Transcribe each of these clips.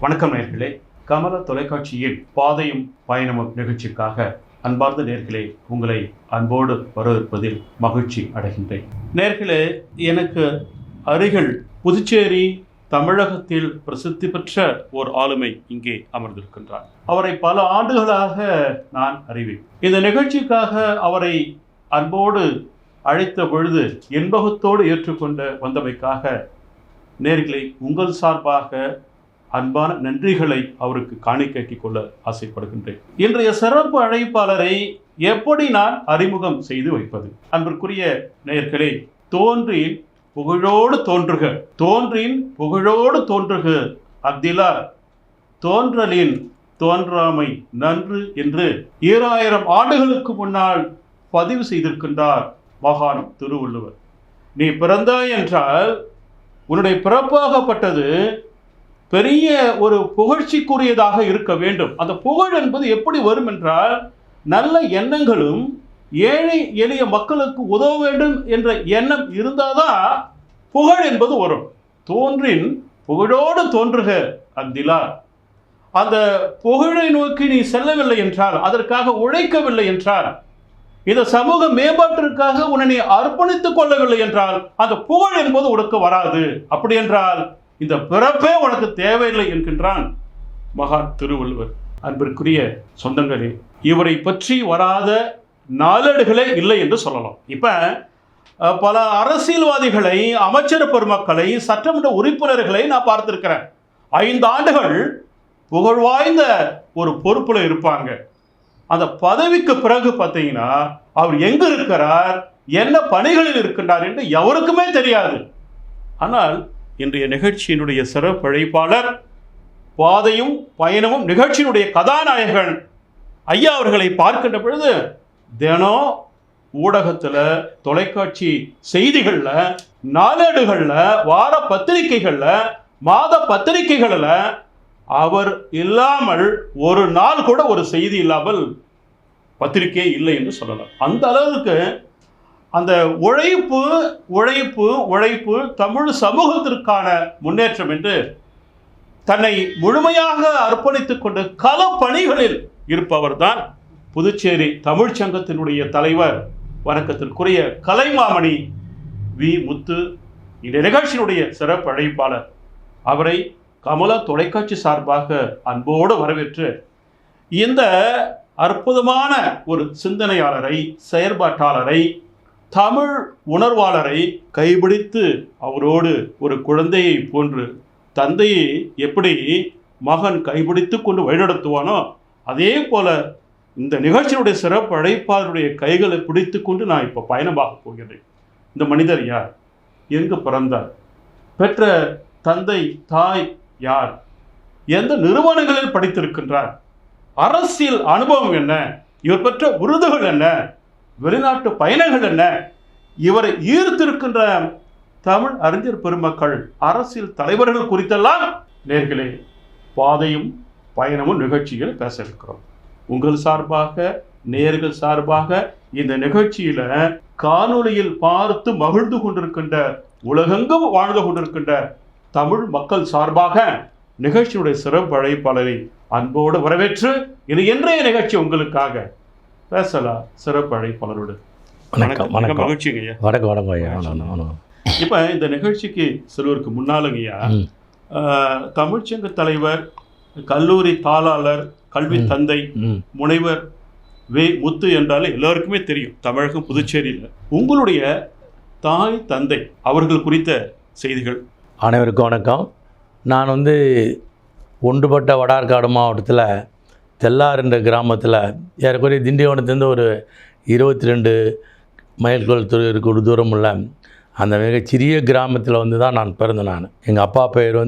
வணக்கம் நேயர்களே. கமல தொலைக்காட்சியில் பாதையும் பயணமும் நிகழ்ச்சிக்காக அன்பார்ந்த நேயர்களே, உங்களை அன்போடு வரவேற்பதில் மகிழ்ச்சி அடைகின்றேன். நேயர்களே, எனக்கு அருகில் புதுச்சேரி தமிழகத்தில் பிரசித்தி பெற்ற ஒரு ஆளுமை இங்கே அமர்ந்திருக்கின்றார். அவரை பல ஆண்டுகளாக நான் அறிவேன். இந்த நிகழ்ச்சிக்காக அவரை அன்போடு அழைத்த பொழுது இன்பகத்தோடு ஏற்றுக்கொண்ட வந்தமைக்காக நேயர்களை உங்கள் சார்பாக அன்பான நன்றிகளை அவருக்கு காணிக்கைக் கொள்ள ஆசைப்படுகின்றேன். இன்றைய சிறப்பு அழைப்பாளரை எப்படி நான் அறிமுகம் செய்து வைப்பது? அன்பிற்குரிய நேயர்களே, தோன்றின் புகழோடு தோன்றுக, தோன்றின் புகழோடு தோன்றுக அப்திலா, தோன்றலின் தோன்றாமை நன்று என்று 2000 ஆண்டுகளுக்கு முன்னால் பதிவு செய்திருக்கின்றார் மகான் திருவள்ளுவர். நீ பிறந்தாய் என்றால் உன்னுடைய பிறப்பாகப்பட்டது பெரிய ஒரு புகழ்ச்சிக்குரியதாக இருக்க வேண்டும். அந்த புகழ் என்பது எப்படி வரும் என்றால், நல்ல எண்ணங்களும் ஏழை எளிய மக்களுக்கு உதவ வேண்டும் என்ற எண்ணம் இருந்தாதான் புகழ் என்பது வரும். தோன்றின் புகழோடு தோன்றுக அப்திலா. அந்த புகழை நோக்கி நீ செல்லவில்லை என்றால், அதற்காக உழைக்கவில்லை என்றால், இந்த சமூக மேம்பாட்டிற்காக உன்னை நீ அர்ப்பணித்துக் கொள்ளவில்லை என்றால், அந்த புகழ் என்பது உனக்கு வராது. அப்படி என்றால் இந்த பிறப்பே உனக்கு தேவையில்லை என்கின்றான் மகான் திருவள்ளுவர். அன்பிற்குரிய சொந்தங்களே, இவரை பற்றி வராத நாளேடுகளே இல்லை என்று சொல்லலாம். இப்ப பல அரசியல்வாதிகளை, அமைச்சர் பெருமக்களை, சட்டமன்ற உறுப்பினர்களை நான் பார்த்திருக்கிறேன். 5 ஆண்டுகள் புகழ் வாய்ந்த ஒரு பொறுப்புல இருப்பாங்க. அந்த பதவிக்கு பிறகு பார்த்தீங்கன்னா அவர் எங்க இருக்கிறார், என்ன பணிகளில் இருக்கின்றார் என்று எவருக்குமே தெரியாது. ஆனால் இன்றைய நிகழ்ச்சியினுடைய சிறப்பு அழைப்பாளர், பாதையும் பயணமும் நிகழ்ச்சியினுடைய கதாநாயகன் ஐயா அவர்களை பார்க்கின்ற பொழுது தினம் ஊடகத்தில், தொலைக்காட்சி செய்திகளில், நாளேடுகளில், வார பத்திரிகைகளில், மாத பத்திரிகைகளில் அவர் இல்லாமல் ஒரு நாள் கூட ஒரு செய்தி இல்லாமல் பத்திரிகை இல்லை என்று சொல்லலாம். அந்த அளவுக்கு அந்த உழைப்பு உழைப்பு உழைப்பு தமிழ் சமூகத்திற்கான முன்னேற்றம் என்று தன்னை முழுமையாக அர்ப்பணித்துக் கொண்டு கள பணிகளில் இருப்பவர் தான் புதுச்சேரி தமிழ்ச் சங்கத்தினுடைய தலைவர், வணக்கத்திற்குரிய கலைமாமணி வி. முத்து. இந்த நிகழ்ச்சியினுடைய சிறப்பு அழைப்பாளர். அவரை கமல தொலைக்காட்சி சார்பாக அன்போடு வரவேற்று இந்த அற்புதமான ஒரு சிந்தனையாளரை, செயற்பாட்டாளரை, தமிழ் உணர்வாளரை கைபிடித்து அவரோடு ஒரு குழந்தையை போன்று, தந்தையை எப்படி மகன் கைபிடித்து கொண்டு வழிநடத்துவானோ அதே போல இந்த நிகழ்ச்சியினுடைய சிறப்பு அழைப்பாளருடைய கைகளை பிடித்து கொண்டு நான் இப்போ பயணமாக போகிறேன். இந்த மனிதர் யார், எங்கு பிறந்தார், பெற்ற தந்தை தாய் யார், எந்த நிறுவனங்களில் படித்திருக்கின்றார், அரசியல் அனுபவம் என்ன, இவர் பெற்ற விருதுகள் என்ன, வெளிநாட்டு பயணங்கள் என்ன, இவரை ஈர்த்திருக்கின்ற தமிழ் அறிஞர் பெருமக்கள், அரசியல் தலைவர்கள் குறித்தெல்லாம் நேர்களே பாதையும் பயணமும் நிகழ்ச்சியில் பேச இருக்கிறோம். உங்கள் சார்பாக, நேர்கள் சார்பாக இந்த நிகழ்ச்சியில காணொலியில் பார்த்து மகிழ்ந்து கொண்டிருக்கின்ற, உலகெங்கும் வாழ்ந்து கொண்டிருக்கின்ற தமிழ் மக்கள் சார்பாக நிகழ்ச்சியுடைய சிறப்பு அழைப்பாளரை அன்போடு வரவேற்று இது இன்றைய நிகழ்ச்சி உங்களுக்காக பேசலாம். சிறப்பு அழைப்பாளரோடு மகிழ்ச்சிங்க ஐயா. வணக்கம் ஐயா. இப்போ இந்த நிகழ்ச்சிக்கு சிலருக்கு முன்னாலுங்கய்யா, தமிழ்ச்சங்க தலைவர், கல்லூரி தாளாளர், கல்வி தந்தை, முனைவர் வே. முத்து என்றாலே எல்லாருக்குமே தெரியும் தமிழகம் புதுச்சேரியில். உங்களுடைய தாய் தந்தை அவர்கள் குறித்த செய்திகள். அனைவருக்கும் வணக்கம். நான் ஒன்றுபட்ட வடார்காடு மாவட்டத்தில் தெல்லார் என்ற கிராமத்தில் ஏறக்குறைய திண்டிவனத்துலேருந்து ஒரு 22 மைல்கள் ஒரு தூரம் உள்ள அந்த மிகச்சிறிய கிராமத்தில் தான் நான் பிறந்தேன். எங்கள் அப்பா பெயர்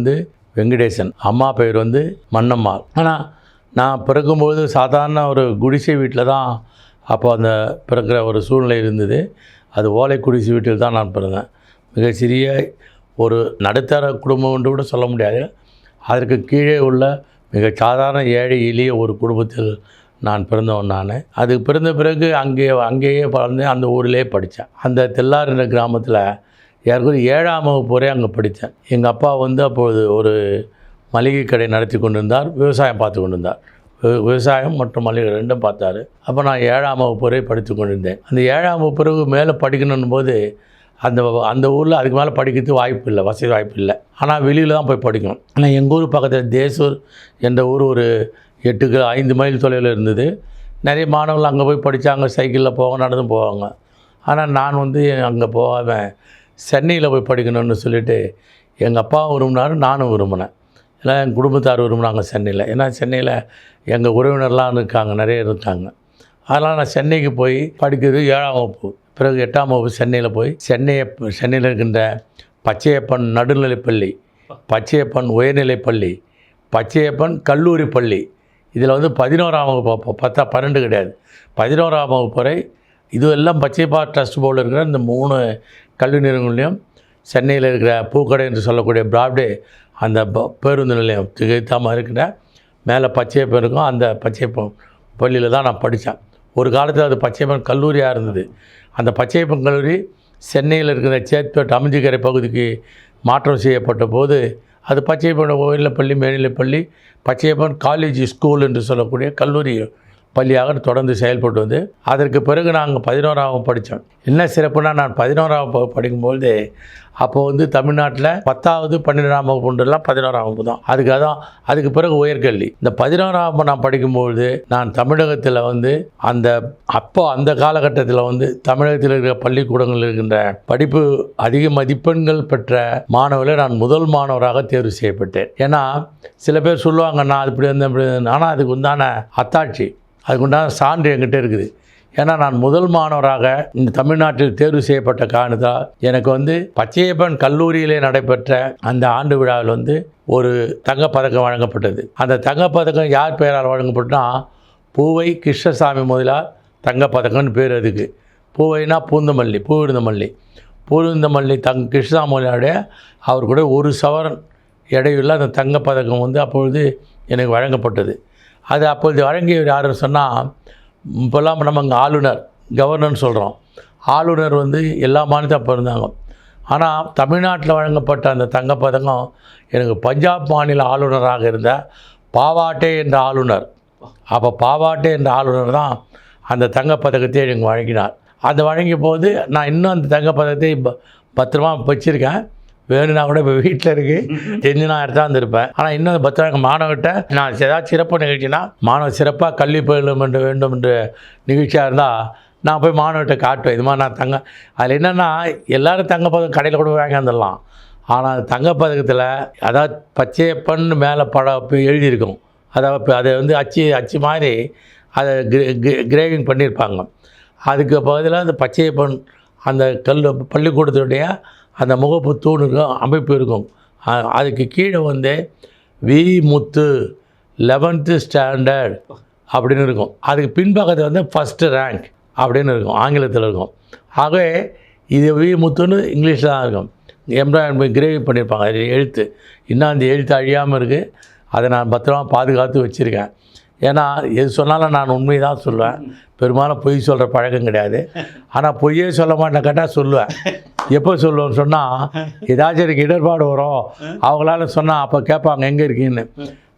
வெங்கடேசன், அம்மா பெயர் மன்னம்மாள். ஆனால் நான் பிறக்கும்போது சாதாரண ஒரு குடிசை வீட்டில் தான் அப்போ அந்த பிறக்கிற ஒரு சூழ்நிலை இருந்தது. அது ஓலை குடிசை வீட்டில் தான் நான் பிறந்தேன். மிகச்சிறிய ஒரு நடுத்தர குடும்பம் என்று கூட சொல்ல முடியாது. அதற்கு கீழே உள்ள மிக சாதாரண ஏழை எளிய ஒரு குடும்பத்தில் நான் பிறந்தவன். நான் அதுக்கு பிறந்த பிறகு அங்கேயே பிறந்து அந்த ஊரிலே படித்தேன். அந்த தெல்லார் என்ற கிராமத்தில் ஏற்கனவே 7ஆம் வகுப்பு வரை அங்கே படித்தேன். எங்கள் அப்பா அப்பொழுது ஒரு மளிகை கடை நடத்தி கொண்டிருந்தார், விவசாயம் பார்த்து கொண்டிருந்தார். விவசாயம் மற்றும் மளிகை ரெண்டும் பார்த்தாரு. அப்போ நான் 7ஆம் வகுப்பு வரை படித்து கொண்டிருந்தேன். அந்த 7ஆம் வகுப்பு பிறகு மேலே படிக்கணும் போது அந்த ஊரில் அதுக்கு மேலே படிக்கிறதுக்கு வாய்ப்பு இல்லை, வசதி வாய்ப்பு இல்லை. ஆனால் வெளியில் தான் போய் படிக்கணும். ஆனால் எங்கள் ஊர் பக்கத்தில் தேசூர் என்ற ஊர் ஒரு 5 மைல் தொலைவில் இருந்தது. நிறைய மாணவர்கள் அங்கே போய் படித்தாங்க, சைக்கிளில் போவாங்க, நடந்து போவாங்க. ஆனால் நான் அங்கே போகாமல் சென்னையில் போய் படிக்கணும்னு சொல்லிவிட்டு எங்கள் அப்பாவும் விரும்பினார், நானும் விரும்பினேன். எல்லாம் எங்கள் குடும்பத்தார் விரும்பினாங்க சென்னையில். ஏன்னா சென்னையில் எங்கள் உறவினர்லாம் இருக்காங்க, நிறைய இருக்காங்க. அதனால் நான் சென்னைக்கு போய் படிக்கிறது 7ஆம் வகுப்பு. பிறகு 8ஆம் வகுப்பு சென்னையில் போய் சென்னையில் இருக்கின்ற பச்சையப்பன் நடுநிலைப்பள்ளி, பச்சையப்பன் உயர்நிலைப்பள்ளி, பச்சையப்பன் கல்லூரி பள்ளி, இதில் 11ஆம் வகுப்பு 12 கிடையாது, 11ஆம் வகுப்பு வரை இதுவெல்லாம் பச்சையப்பா ட்ரஸ்ட் போர்டில் இருக்கிற இந்த 3 கல்வி நிறுவனங்களையும் சென்னையில் இருக்கிற பூக்கடை என்று சொல்லக்கூடிய பிராட்வே அந்த பேருந்து நிலையம் திகைத்தாமல் இருக்கிற மேலே பச்சையப்பன் இருக்கும். அந்த பச்சையப்பன் பள்ளியில் தான் நான் படித்தேன். ஒரு காலத்தில் அது பச்சையப்பன் கல்லூரியாக இருந்தது. அந்த பச்சையப்பன் கல்லூரி சென்னையில் இருக்கிற சேத்பேட் அமைஞ்சிக்கரை பகுதிக்கு மாற்றம் செய்யப்பட்ட போது அது பச்சையப்பன் உயர்நிலைப்பள்ளி, மேல்நிலைப்பள்ளி, பச்சையப்பன் காலேஜ் ஸ்கூல் என்று சொல்லக்கூடிய கல்லூரி பள்ளியாக தொடர்ந்து செயல்பட்டு வந்து அதற்கு பிறகு நாங்கள் 11ஆம் வகுப்பு படித்தோம். என்ன சிறப்புனா, நான் 11ஆம் வகுப்பு படிக்கும்போது அப்போது தமிழ்நாட்டில் 10வது 12ஆம் வகுப்புன்றலாம் 11ஆம் வகுப்பு தான். அதுக்கு பிறகு உயர்கல்வி. இந்த 11ஆம் வகுப்பு நான் படிக்கும்பொழுது நான் தமிழகத்தில் அந்த காலகட்டத்தில் தமிழகத்தில் இருக்கிற பள்ளிக்கூடங்கள் இருக்கின்ற படிப்பு அதிக மதிப்பெண்கள் பெற்ற மாணவர்களை நான் முதல் மாணவராக தேர்வு செய்யப்பட்டேன். ஏன்னா சில பேர் சொல்லுவாங்க நான் இப்படி வந்தேன், ஆனால் அதுக்கு உண்டான அத்தாட்சி, அதுக்குண்டான சான்று என்கிட்ட இருக்குது. ஏன்னா நான் முதல் மாணவராக இந்த தமிழ்நாட்டில் தேர்வு செய்யப்பட்ட காரணத்தால் எனக்கு பச்சையப்பன் கல்லூரியிலே நடைபெற்ற அந்த ஆண்டு விழாவில் ஒரு தங்கப்பதக்கம் வழங்கப்பட்டது. அந்த தங்கப்பதக்கம் யார் பெயரால் வழங்கப்பட்டனா, பூவை கிருஷ்ணசாமி முதலார் தங்கப்பதக்கம்னு பேர். அதுக்கு பூவைனா பூந்தமல்லி, பூவிருந்தமல்லி கிருஷ்ணசாமி முதலாடைய அவர் கூட 1 சவரன் எடையுள்ள அந்த தங்கப்பதக்கம் அப்பொழுது எனக்கு வழங்கப்பட்டது. அது அப்பொழுது வழங்கியவர் யாருன்னு சொன்னால், இப்போல்லாம் நம்ம அங்கே ஆளுநர், கவர்னர்னு சொல்கிறோம். ஆளுநர் எல்லா மாநிலத்தையும் அப்போ இருந்தாங்க. ஆனால் தமிழ்நாட்டில் வழங்கப்பட்ட அந்த தங்கப்பதக்கம் எனக்கு பஞ்சாப் மாநில ஆளுநராக இருந்த பாவாட்டே என்ற ஆளுநர், அப்போ பாவாட்டே என்ற ஆளுநர் தான் அந்த தங்கப்பதக்கத்தை எனக்கு வழங்கினார். அது வழங்கிய போது நான் இன்னும் அந்த தங்கப்பதக்கத்தை பத்திரமா வச்சுருக்கேன். வேணும்னா கூட இப்போ வீட்டில் இருக்குது, தெரிஞ்சு நான் எடுத்து வந்திருப்பேன். ஆனால் இன்னும் பத்திரம் மாணவர்கிட்ட நான் ஏதாவது சிறப்பு நிகழ்ச்சினா, மாணவர் சிறப்பாக கல்வி பயிலும் வேண்டும் என்ற நிகழ்ச்சியாக இருந்தால் நான் போய் மாணவர்கிட்ட காட்டுவேன். இது மாதிரி நான் அதில் என்னென்னா எல்லோரும் தங்கப்பதக்கம் கடையில் கூட வாங்கி வந்துடலாம். ஆனால் தங்கப்பதக்கத்தில் அதாவது பச்சையப்பன் மேலே எழுதியிருக்கும். அதை அச்சு மாதிரி அதை கிரேவிங் பண்ணியிருப்பாங்க. அதுக்கு பதிலாக அந்த பச்சையப்பன் அந்த பள்ளிக்கூடத்துடைய அந்த முகப்பு தூண் இருக்கும், அமைப்பு இருக்கும். அதுக்கு கீழே வி முத்து 11th ஸ்டாண்டர்ட் அப்படின்னு இருக்கும். அதுக்கு பின்பக்கத்தில் ஃபஸ்ட்டு ரேங்க் அப்படின்னு இருக்கும், ஆங்கிலத்தில் இருக்கும். ஆகவே இது வி முத்துன்னு இங்கிலீஷில் தான் இருக்கும். எம்ப்ராய்டரி கிரேவிங் பண்ணியிருப்பாங்க. அது எழுத்து இன்னும் அந்த எழுத்து அழியாமல் இருக்குது. அதை நான் பத்திரமா பாதுகாத்து வச்சுருக்கேன். ஏன்னா எது சொன்னாலும் நான் உண்மை தான் சொல்லுவேன். பெரும்பாலும் பொய் சொல்கிற பழக்கம் கிடையாது. ஆனால் பொய்யே சொல்ல மாட்டேன், கேட்டால் சொல்லுவேன். எப்போ சொல்லுவேன்னு சொன்னால், ஏதாச்சும் எனக்கு இடர்பாடு வரும், அவங்களால சொன்னால் அப்போ கேட்பாங்க எங்கே இருக்கீங்கன்னு.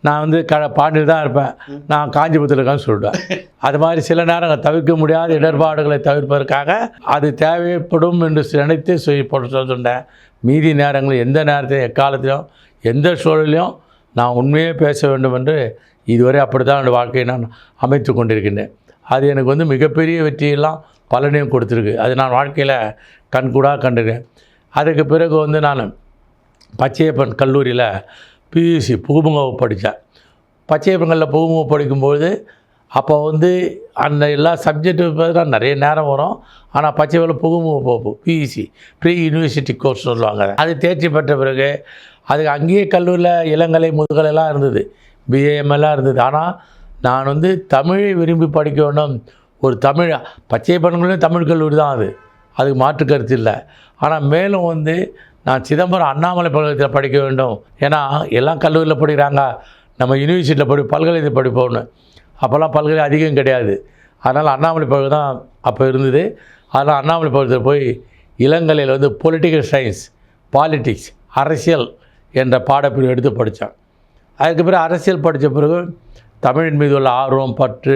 நான் பாண்டியில் தான் இருப்பேன், நான் காஞ்சிபுரத்தில் இருக்கான்னு சொல்லுவேன். அது மாதிரி சில நேரங்கள் தவிர்க்க முடியாத இடர்பாடுகளை தவிர்ப்பதற்காக அது தேவைப்படும் என்று நினைத்து சொல்லிட்டேன். மீதி நேரங்களில் எந்த நேரத்திலும் எக்காலத்திலும் எந்த சூழலையும் நான் உண்மையே பேச வேண்டும் என்று இதுவரை அப்படி தான் என்னோடய வாழ்க்கையை நான் அமைத்து கொண்டிருக்கின்றேன். அது எனக்கு மிகப்பெரிய வெற்றியெல்லாம் பலனையும் கொடுத்துருக்கு. அது நான் வாழ்க்கையில் கண்கூடாக கண்டிருக்கேன். அதுக்கு பிறகு நான் பச்சையப்பன் கல்லூரியில் பியூசி புகுமுக படித்தேன். பச்சையப்பன்களில் புகுமுக படிக்கும்போது அப்போ அந்த எல்லா சப்ஜெக்ட்டு நிறைய நேரம் வரும். ஆனால் பச்சையப்பனில் புகுமுக பியூசி ப்ரீ யூனிவர்சிட்டி கோர்ஸ் சொல்லுவாங்க. அது தேர்ச்சி பெற்ற பிறகு அதுக்கு அங்கேயே கல்லூரியில் இளங்கலை முதுகலைலாம் இருந்தது, பிஏஎம்எல்லாம் இருந்தது. ஆனால் நான் தமிழை விரும்பி படிக்க வேண்டும். ஒரு பச்சையப்பன்களும் தமிழ் கல்லூரி தான், அதுக்கு மாற்று கருத்து இல்லை. ஆனால் மேலும் நான் சிதம்பரம் அண்ணாமலை பல்கலைக்கழகத்தில் படிக்க வேண்டும். ஏன்னா எல்லாம் கல்லூரியில் படிக்கிறாங்க, நம்ம யூனிவர்சிட்டியில் பல்கலைக்கழகத்தில் படிப்போம்னு. அப்போல்லாம் பல்கலை அதிகம் கிடையாது. அதனால் அண்ணாமலை பல்கலை தான் அப்போ இருந்தது. அதனால் அண்ணாமலை பல்கலைக்கழகத்தில் போய் இளங்கலையில் பொலிட்டிக்கல் சயின்ஸ், பாலிட்டிக்ஸ், அரசியல் என்ற பாடப்பிரிவு எடுத்து படித்தேன். அதுக்கு பிறகு அரசியல் படித்த பிறகு தமிழின் மீது உள்ள ஆர்வம் பற்று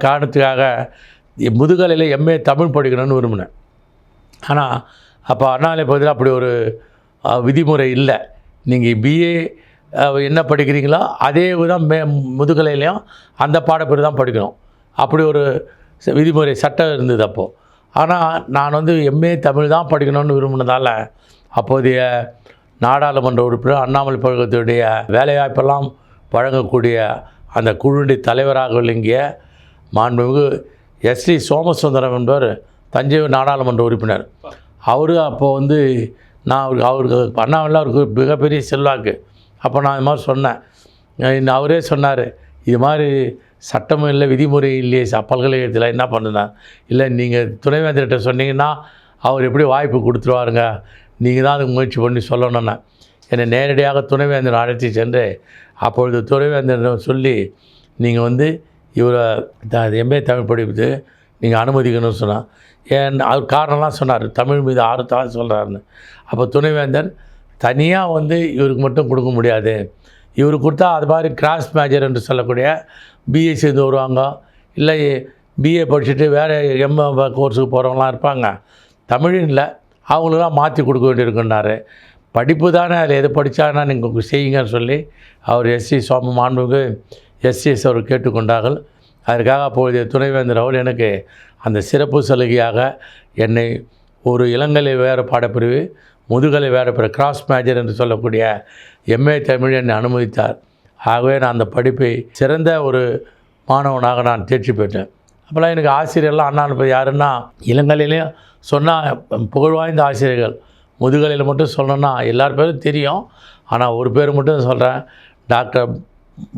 காரணத்துக்காக முதுகலையில் எம்ஏ தமிழ் படிக்கணும்னு விரும்பினேன். ஆனால் அப்போ அண்ணாமலை பகுதியில் அப்படி ஒரு விதிமுறை இல்லை. நீங்கள் பிஏ என்ன படிக்கிறீங்களோ அதே தான் முதுகலையிலையும் அந்த பாடப்பிரிவு தான் படிக்கணும். அப்படி ஒரு விதிமுறை சட்டம் இருந்தது அப்போது. ஆனால் நான் வந்து எம்ஏ தமிழ் தான் படிக்கணும்னு விரும்பினதால் அப்போதைய நாடாளுமன்ற உறுப்பினர் அண்ணாமலை பல்கலைக்கழகத்துடைய வேலைவாய்ப்பெல்லாம் வழங்கக்கூடிய அந்த குழுவுடைய தலைவராக விளங்கிய மாண்புமிகு எஸ்டி சோமசுந்தரம் என்பவர் தஞ்சை நாடாளுமன்ற உறுப்பினர். அவர் அப்போது வந்து நான் அவருக்கு அண்ணாமலை அவருக்கு மிகப்பெரிய செல்வாக்கு. அப்போ நான் இது மாதிரி சொன்னேன். அவரே சொன்னார், இது மாதிரி சட்டமும் இல்லை விதிமுறை இல்லையே பல்கலைக்கழகத்தில் என்ன பண்ணுனேன். இல்லை நீங்கள் துணைவேந்தர்கிட்ட சொன்னீங்கன்னா அவர் எப்படி வாய்ப்பு கொடுத்துருவாருங்க, நீங்கள் தான் அதுக்கு முயற்சி பண்ணி சொல்லணும்னா என்னை நேரடியாக துணைவேந்தர் அழைச்சி சென்று அப்பொழுது துணைவேந்தர் சொல்லி நீங்கள் வந்து இவரை எம்ஏ தமிழ் படிப்புக்கு நீங்கள் அனுமதிக்கணும்னு சொன்னால் அவர் காரணம்லாம் சொன்னார், தமிழ் மீது ஆர்வத்தான் சொல்கிறாருன்னு. அப்போ துணைவேந்தர் தனியாக வந்து இவருக்கு மட்டும் கொடுக்க முடியாது, இவருக்கு கொடுத்தா அது மாதிரி கிராஸ் மேஜர் என்று சொல்லக்கூடிய பிஏ சேர்ந்து வருவாங்க, இல்லை பிஏ படிச்சுட்டு வேறு எம்ஏ கோர்ஸுக்கு போகிறவங்களாம் இருப்பாங்க, தமிழில் அவங்களுக்கெல்லாம் மாற்றி கொடுக்க வேண்டியிருக்குன்னாரு. படிப்பு தானே, அதில் எது படித்தாங்கன்னா நீங்கள் செய்யுங்கன்னு சொல்லி அவர் மாண்புமிகு எஸ்சிஎஸ் அவர் கேட்டுக்கொண்டார்கள். அதற்காக அப்பொழுதைய துணைவேந்தர் அவர் எனக்கு அந்த சிறப்பு சலுகையாக என்னை ஒரு இளங்கலை வேறு பாடப்பிரிவு முதுகலை வேறு பிற கிராஸ் மேஜர் என்று சொல்லக்கூடிய எம்ஏ தமிழ் என்னை அனுமதித்தார். ஆகவே நான் அந்த படிப்பை சிறந்த ஒரு மாணவனாக நான் தேர்ச்சி பெற்றேன். அப்போல்லாம் எனக்கு ஆசிரியர்லாம் அண்ணா யாருன்னா இளங்கலையிலையும் சொன்னால் புகழ்வாய்ந்த ஆசிரியர்கள், முதுகலையில் மட்டும் சொல்லணுன்னா எல்லார் பேரும் தெரியும். ஆனால் ஒரு பேர் மட்டும் சொல்கிறேன், டாக்டர்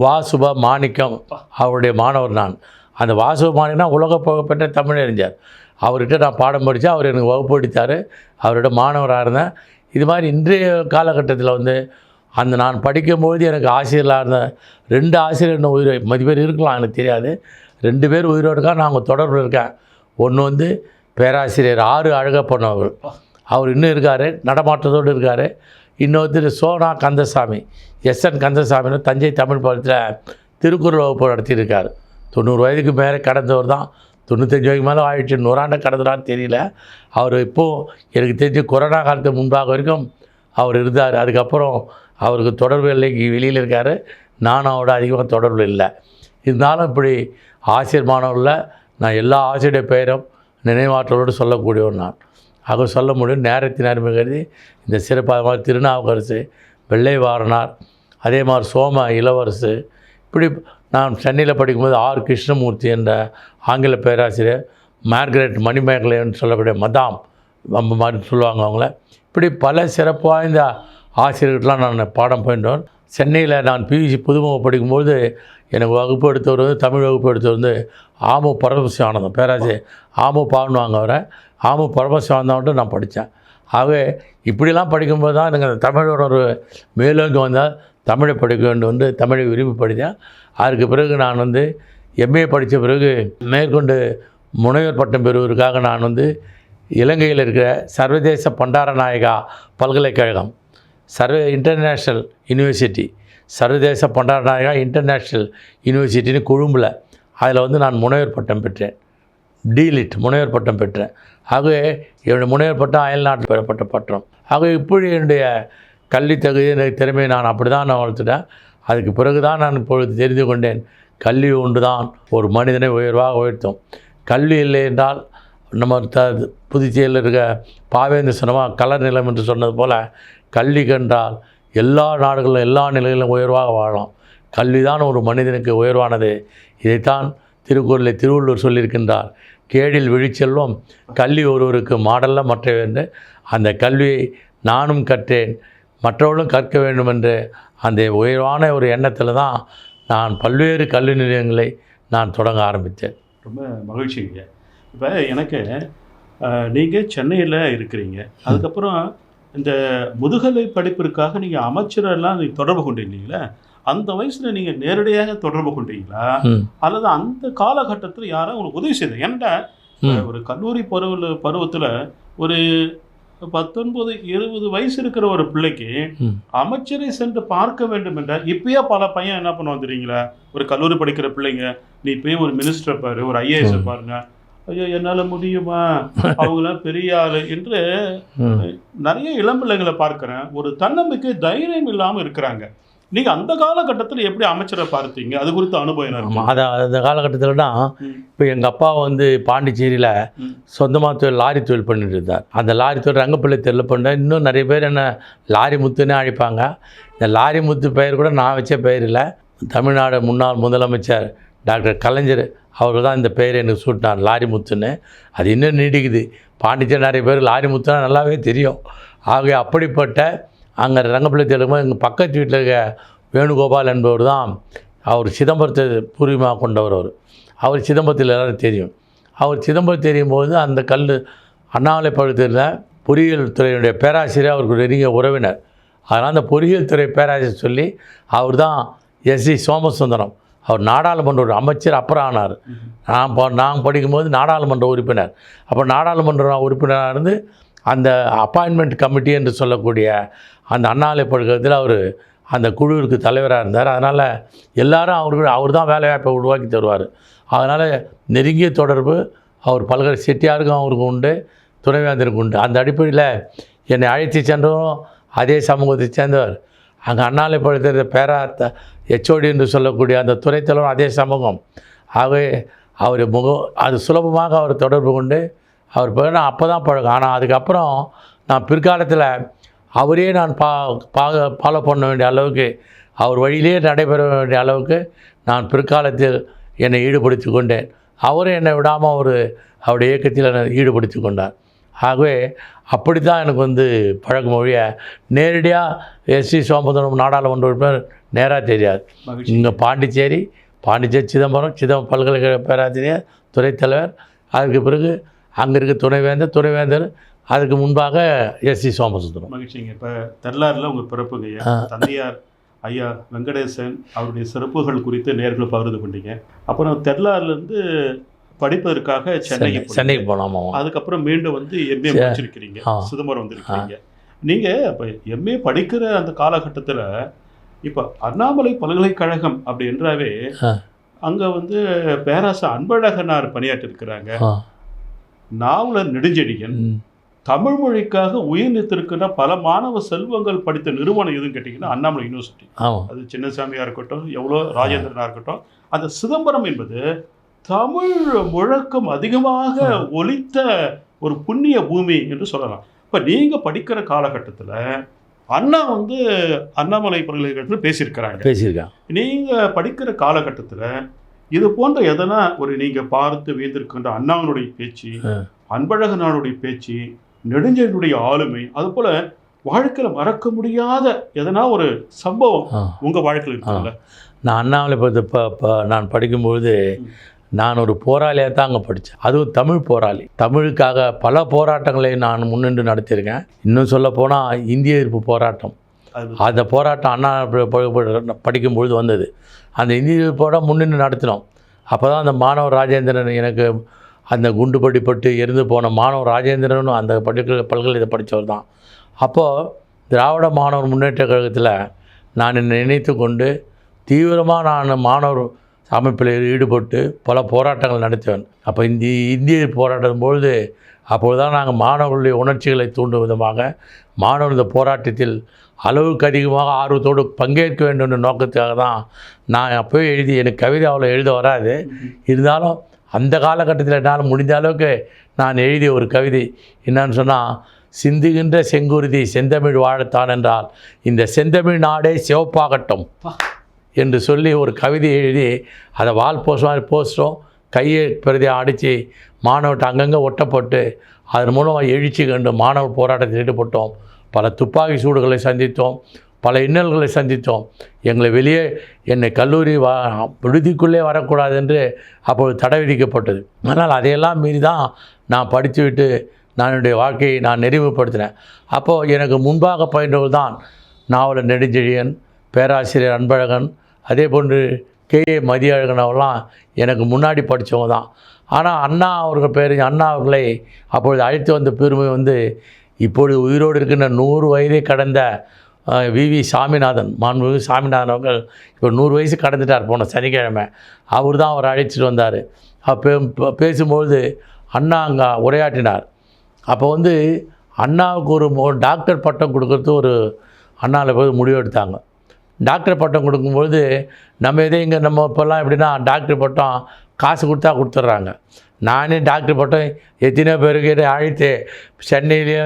வாசுப மாணிக்கம் அவருடைய மாணவர் நான். அந்த வாசுப மாணிக்கம்னா உலக புகழ்பெற்ற தமிழறிஞர். அவர்கிட்ட நான் பாடம் படித்தேன், அவர் எனக்கு வகுப்பு படித்தார், அவரோட மாணவராக இருந்தேன். இது மாதிரி இன்றைய காலகட்டத்தில் வந்து அந்த நான் படிக்கும்போது எனக்கு ஆசிரியராக இருந்த 2 ஆசிரியர் உயிர் மதிப்பேர் இருக்கலாம், எனக்கு தெரியாது. 2 பேர் உயிரோடுக்கா நான் அவங்க தொடர்பில் இருக்கேன். ஒன்று வந்து பேராசிரியர் அழகப்பன் அவர்கள், அவர் இன்னும் இருக்கார், நடமாட்டத்தோடு இருக்கார். இன்னொருத்தர் சோனா கந்தசாமி, எஸ்என் கந்தசாமின்னு தஞ்சை தமிழ் பாடத்தில் திருக்குறள் வகுப்பு நடத்தியிருக்கார். 90 வயதுக்கு மேலே கடந்தவர் தான். 95 வயதுக்கு மேலே ஆயிடுச்சு, 100 ஆண்டு கடந்தனான்னு தெரியல. அவர் இப்போது எனக்கு தெரிஞ்சு கொரோனா காலத்துக்கு முன்பாக வரைக்கும் அவர் இருந்தார். அதுக்கப்புறம் அவருக்கு தொடர்பு இல்லைக்கு வெளியில் இருக்கார். நானும் அவரோட அதிகமாக தொடர்பு இல்லை. இருந்தாலும் இப்படி ஆசிரியர் மாணவர்களில் நான் எல்லா ஆசிரியருடைய பெயரும் நினைவாற்றலோடு சொல்லக்கூடியவர் நான். ஆக சொல்ல முடியும். நேரத்தின் அருமை கருதி இந்த சிறப்பாக மாதிரி திருநாவுக்கரசு, வெள்ளை வாரனார், அதே மாதிரி சோம இளவரசு, இப்படி நான் சென்னையில் படிக்கும்போது கிருஷ்ணமூர்த்தி என்ற ஆங்கில பேராசிரியர், மார்கரெட் மணிமேகலைன்னு சொல்லக்கூடிய மதாம் மாதிரி சொல்லுவாங்க அவங்கள, இப்படி பல சிறப்பு வாய்ந்த ஆசிரியர்கள்லாம் நான் பாடம் பயின்றோம். சென்னையில் நான் பியூசி புதுமுக படிக்கும்போது எனக்கு வகுப்பு எடுத்தவர் வந்து தமிழ் வகுப்பு எடுத்தவர் வந்து ஆமு பரமசிவானந்தம், பேராசிரியர் ஆமு பாவனுவாங்க அவரை. ஆமு பரமசிவானந்தம் நான் படித்தேன். ஆகவே இப்படிலாம் படிக்கும்போது தான் எனக்கு அந்த தமிழோட ஒரு மேலோங்கி வந்தால் தமிழை படிக்க வேண்டும் என்று தமிழை விரும்பி படித்தேன். அதுக்கு பிறகு நான் வந்து எம்ஏ படித்த பிறகு மேற்கொண்டு முனைவர் பட்டம் பெறுவதற்காக நான் வந்து இலங்கையில் இருக்கிற சர்வதேச பண்டாரநாயகா பல்கலைக்கழகம், இன்டர்நேஷ்னல் யூனிவர்சிட்டி, சர்வதேச பண்டாரநாயகா இன்டர்நேஷ்னல் யூனிவர்சிட்டின்னு கொழும்பில், அதில் வந்து நான் முனைவர் பட்டம் பெற்றேன். டிலிட் முனைவர் பட்டம் பெற்றேன். ஆகவே என்னுடைய முனைவர் பட்டம் அயல்நாட்டில் பெறப்பட்ட பட்டம். ஆகவே இப்படி என்னுடைய கல்வி தகுதி திறமையை நான் அப்படி தான் நான் வளர்த்துட்டேன். அதுக்கு பிறகு தான் நான் இப்பொழுது தெரிந்து கொண்டேன், கல்வி ஒன்று தான் ஒரு மனிதனை உயர்வாக உயர்த்தும். கல்வி இல்லை என்றால் நம்ம புதுச்சேரியில் இருக்க பாவேந்து சொன்னமாக கலர் நிலம் என்று சொன்னது போல், கல்வி கண்டால் எல்லா நாடுகளிலும் எல்லா நிலைகளிலும் உயர்வாக வாழலாம். கல்வி தான் ஒரு மனிதனுக்கு உயர்வானது. இதைத்தான் திருக்குறளில் திருவள்ளுவர் சொல்லியிருக்கின்றார், கேடில் விழிச்செல்வம் கல்வி ஒருவருக்கு மாடல்ல மற்றவை என்று. அந்த கல்வியை நானும் கற்றேன், மற்றவர்களும் கற்க வேண்டும் என்று அந்த உயர்வான ஒரு எண்ணத்தில் தான் நான் பல்வேறு கல்வி நிலையங்களை நான் தொடங்க ஆரம்பித்தேன். ரொம்ப மகிழ்ச்சிங்க. இப்போ எனக்கு நீங்கள் சென்னையில் இருக்கிறீங்க, அதுக்கப்புறம் இந்த முதுகலை படிப்பிற்காக நீங்கள் அமைச்சரெல்லாம் நீங்கள் தொடர்பு கொண்டிருந்தீங்களே, அந்த வயசில் நீங்கள் நேரடியாக தொடர்பு கொண்டீங்களா, அல்லது அந்த காலகட்டத்தில் யாரும் உங்களுக்கு உதவி செய்தாங்க? ஏன்டா ஒரு கல்லூரி பருவத்தில் ஒரு 19, 20 வயசு இருக்கிற ஒரு பிள்ளைக்கு அமைச்சரை சென்று பார்க்க வேண்டும் என்றால் இப்பயே பல பையன் என்ன பண்ணுவான் தெரியுங்களா? ஒரு கல்லூரி படிக்கிற பிள்ளைங்க, நீ இப்பயே ஒரு மினிஸ்டரை பாரு, ஒரு ஐஏஎஸ் பாருங்க, ஐயோ என்னால் முடியுமா, அவங்களாம் பெரிய ஆளு என்று நிறைய இளம் பிள்ளைங்களை பார்க்குறேன். ஒரு தன்னம்பிக்கை, தைரியம் இல்லாமல் இருக்கிறாங்க. நீங்கள் அந்த காலகட்டத்தில் எப்படி அமைச்சரை பார்த்தீங்க? அது குறித்த அனுபவம் இருக்கும். அதை அந்த காலகட்டத்தில் தான் இப்போ எங்கள் அப்பா வந்து பாண்டிச்சேரியில் சொந்தமாக தொழில் லாரி தொழில் பண்ணிட்டு இருந்தார். அந்த லாரி தொழில் ரங்கப்பிள்ளை தெருவில் பண்ண இன்னும் நிறைய பேர் என்ன லாரி முத்துன்னே அழைப்பாங்க. இந்த லாரி முத்து பெயர் கூட நான் வச்ச பெயர் இல்லை. தமிழ்நாடு முன்னாள் முதலமைச்சர் டாக்டர் கலைஞர் அவர் தான் இந்த பெயர் எனக்கு சூட்டினார், லாரி முத்துன்னு. அது இன்னும் நீடிக்குது. பாண்டிச்சேரி நிறைய பேர் லாரி முத்துனா நல்லாவே தெரியும். ஆகவே அப்படிப்பட்ட அங்கே ரங்கப்பிள்ளை தெலுங்கு எங்கள் பக்கத்து வீட்டில் இருக்க வேணுகோபால் என்பவர் தான். அவர் சிதம்பரத்தை பூர்வீகமாக கொண்டவர். அவர் சிதம்பரத்தில் எல்லோரும் தெரியும். அவர் சிதம்பரம் தெரியும் போது அந்த அண்ணாமலை பழுத்தில் பொறியியல் துறையினுடைய பேராசிரியர் அவருக்கு நெருங்கிய உறவினர். அதனால் அந்த பொறியியல் துறை பேராசிரியர் சொல்லி அவர் தான் எஸ்சி சோமசுந்தரம். அவர் நாடாளுமன்ற அமைச்சர் அப்புறம் ஆனார். நான் படிக்கும்போது நாடாளுமன்ற உறுப்பினர். அப்போ நாடாளுமன்ற உறுப்பினராக இருந்து அந்த அப்பாயின்மெண்ட் கமிட்டி என்று சொல்லக்கூடிய அந்த அண்ணாமலை பல்கலைக்கழகத்தில் அவர் அந்த குழுவிற்கு தலைவராக இருந்தார். அதனால் எல்லாரும் அவர் தான் வேலைவாய்ப்பை உருவாக்கி தருவார். அதனால் நெருங்கிய தொடர்பு அவர் செட்டியாருக்கும் அவருக்கு உண்டு, துணைவேந்தருக்கு உண்டு. அந்த அடிப்படையில் என்னை அழைத்து சென்றதும் அதே சமூகத்தை சேர்ந்தவர். அங்கே அண்ணாமலை பல்கலைக்கழகத்தை ஹெச்ஓடி என்று சொல்லக்கூடிய அந்த துறைத்தலைவர் அதே சமூகம். ஆகவே அவர் அது சுலபமாக அவர் தொடர்பு கொண்டு அவர் பேர் நான் அப்போ தான் பழக்கம். ஆனால் அதுக்கப்புறம் நான் பிற்காலத்தில் அவரே நான் ஃபாலோ பண்ண வேண்டிய அளவுக்கு, அவர் வழியிலே நடைபெற வேண்டிய அளவுக்கு நான் பிற்காலத்தில் என்னை ஈடுபடுத்தி கொண்டேன். அவரும் என்னை விடாமல் அவருடைய இயக்கத்தில் என்னை ஈடுபடுத்தி கொண்டார். ஆகவே அப்படி தான் எனக்கு வந்து பழக்கம் மொழிய நேரடியாக எஸ்சி சோமசுந்தரம் நாடாளுமன்ற உறுப்பினர் நேராக தெரியாது. இங்கே பாண்டிச்சேரி சிதம்பரம் பல்கலைக்கழக பேராசிரியர், துறைத்தலைவர், அதுக்கு பிறகு அங்கே இருக்க துணைவேந்தர், அதுக்கு முன்பாக எஸ்சி சோமசுந்தரம். மகிழ்ச்சிங்க. இப்போ தெல்லாரில் உங்கள் பிறப்புங்க தந்தையார் ஐயா வெங்கடேசன் அவருடைய சிறப்புகள் குறித்து நேர்களை பகிர்ந்து கொண்டீங்க. அப்புறம் தெல்லாரிலேருந்து படிப்பதற்காக சென்னைக்கு போனோம். அதுக்கப்புறம் மீண்டும் வந்து எம்ஏ முடிச்சிருக்கிறீங்க, சிதம்பரம் வந்திருக்கிறீங்க. நீங்கள் இப்போ எம்ஏ படிக்கிற அந்த காலகட்டத்தில் இப்போ அண்ணாமலை பல்கலைக்கழகம் அப்படி என்றாவே அங்கே வந்து பேராசிரியர் அன்பழகனார் பணியாற்றிருக்கிறாங்க. நாவலர் நெடுஞ்செழியன், தமிழ் மொழிக்காக உயிர் நீத்திருக்கிற பல மாணவ செல்வங்கள் படித்த நிறுவனம் எதுன்னு கேட்டிங்கன்னா அண்ணாமலை யூனிவர்சிட்டி. அது சின்னசாமியாக இருக்கட்டும், எவ்வளோ ராஜேந்திரனாக இருக்கட்டும். அந்த சிதம்பரம் என்பது தமிழ் முழக்கம் அதிகமாக ஒலித்த ஒரு புண்ணிய பூமி என்று சொல்லலாம். இப்போ நீங்கள் படிக்கிற காலகட்டத்தில் அண்ணா வந்து அண்ணாமலை பல்கலைக்கழகத்தில் பேசியிருக்காங்க. நீங்கள் படிக்கிற காலகட்டத்தில் இது போன்ற எதனா ஒரு நீங்கள் பார்த்து வேந்திருக்கின்ற அண்ணாவனுடைய பேச்சு, அன்பழகனாருடைய பேச்சு, நெடுஞ்செழியனுடைய ஆளுமை, அதுபோல் வாழ்க்கையில் மறக்க முடியாத எதனா ஒரு சம்பவம் உங்கள் வாழ்க்கையில் இருக்குல்ல? நான் அண்ணாமலை நான் படிக்கும்பொழுது நான் ஒரு போராளியாக தான் அங்கே படித்தேன். அதுவும் தமிழ் போராளி. தமிழுக்காக பல போராட்டங்களை நான் முன்னின்று நடத்தியிருக்கேன். இன்னும் சொல்லப்போனால் இந்திய எதிர்ப்பு போராட்டம், அந்த போராட்டம் அண்ணா படிக்கும்பொழுது வந்தது. அந்த இந்திய எதிர்ப்போட முன்னின்று நடத்தினோம். அப்போ தான் அந்த மாணவர் ராஜேந்திரன், எனக்கு அந்த குண்டுபடிப்பட்டு எரிந்து போன மாணவர் ராஜேந்திரனும் அந்த பல்கலைக்கழகத்தை படித்தவர் தான். அப்போது திராவிட மாணவர் முன்னேற்ற கழகத்தில் நான் என்னை நினைத்து கொண்டு தீவிரமாக நான் மாணவர் அமைப்பில் ஈடுபட்டு பல போராட்டங்கள் நடத்துவேன். அப்போ இந்திய போராட்டம் பொழுது அப்போது தான் நாங்கள் மாணவர்களுடைய உணர்ச்சிகளை தூண்டும் விதமாக மாணவர் இந்த போராட்டத்தில் அளவுக்கு அதிகமாக ஆர்வத்தோடு பங்கேற்க வேண்டும் என்ற நோக்கத்துக்காக தான் நான் அப்போவே எனக்கு கவிதை அவ்வளோ எழுத வராது. இருந்தாலும் அந்த காலகட்டத்தில் என்னால் முடிந்த அளவுக்கு நான் எழுதிய ஒரு கவிதை என்னன்னு சொன்னால், சிந்துகின்ற செங்குருதி செந்தமிழ் வாழத்தான் என்றால் இந்த செந்தமிழ் நாடே சிவப்பாகட்டும் என்று சொல்லி ஒரு கவிதை எழுதி அதை வால் போஸ்டரும் கையை பிரதியாக அடித்து மாணவர்கிட்ட அங்கங்கே ஒட்டப்பட்டு அதன் மூலமாக எழுச்சி கண்டு மாணவர் போராட்டத்தில் ஈடுபட்டோம். பல துப்பாக்கி சூடுகளை சந்தித்தோம், பல இன்னல்களை சந்தித்தோம். என்னை கல்லூரி விடுதிக்குள்ளே வரக்கூடாது என்று அப்பொழுது தடை விதிக்கப்பட்டது. ஆனால் அதையெல்லாம் மீறி தான் நான் படித்துவிட்டு நான் என்னுடைய வாழ்க்கையை நான் நெறிவுபடுத்தினேன். அப்போது எனக்கு முன்பாக பயின்றவர்கள் தான் நாவலர் நெடுஞ்செழியன், பேராசிரியர் அன்பழகன், அதே போன்று கே.ஏ. மதியழகன் அவெல்லாம் எனக்கு முன்னாடி படித்தவங்க தான். ஆனால் அண்ணா அவர்கள் அண்ணா அவர்களை அப்பொழுது அழைத்து வந்த பெருமை வந்து இப்பொழுது உயிரோடு இருக்கின்ற 100 வயதை கடந்த வி சாமிநாதன், மாண்புமிகு சாமிநாதன் அவர்கள் இப்போ 100 வயசு கடந்துட்டார் போன சனிக்கிழமை. அவர் தான் அவரை அழைச்சிட்டு வந்தார். அப்போ பேசும்பொழுது அண்ணா அங்கே உரையாற்றினார். அப்போ வந்து அண்ணாவுக்கு ஒரு டாக்டர் பட்டம் கொடுக்கறது ஒரு அண்ணாவில் போய் முடிவெடுத்தாங்க. டாக்டர் பட்டம் கொடுக்கும்பொழுது நம்ம இங்கே நம்ம இப்போல்லாம் எப்படின்னா டாக்டர் பட்டம் காசு கொடுத்தா கொடுத்துட்றாங்க. நானே டாக்டர் பட்டம் எத்தனையோ பேருக்கு அழைத்து சென்னையிலேயே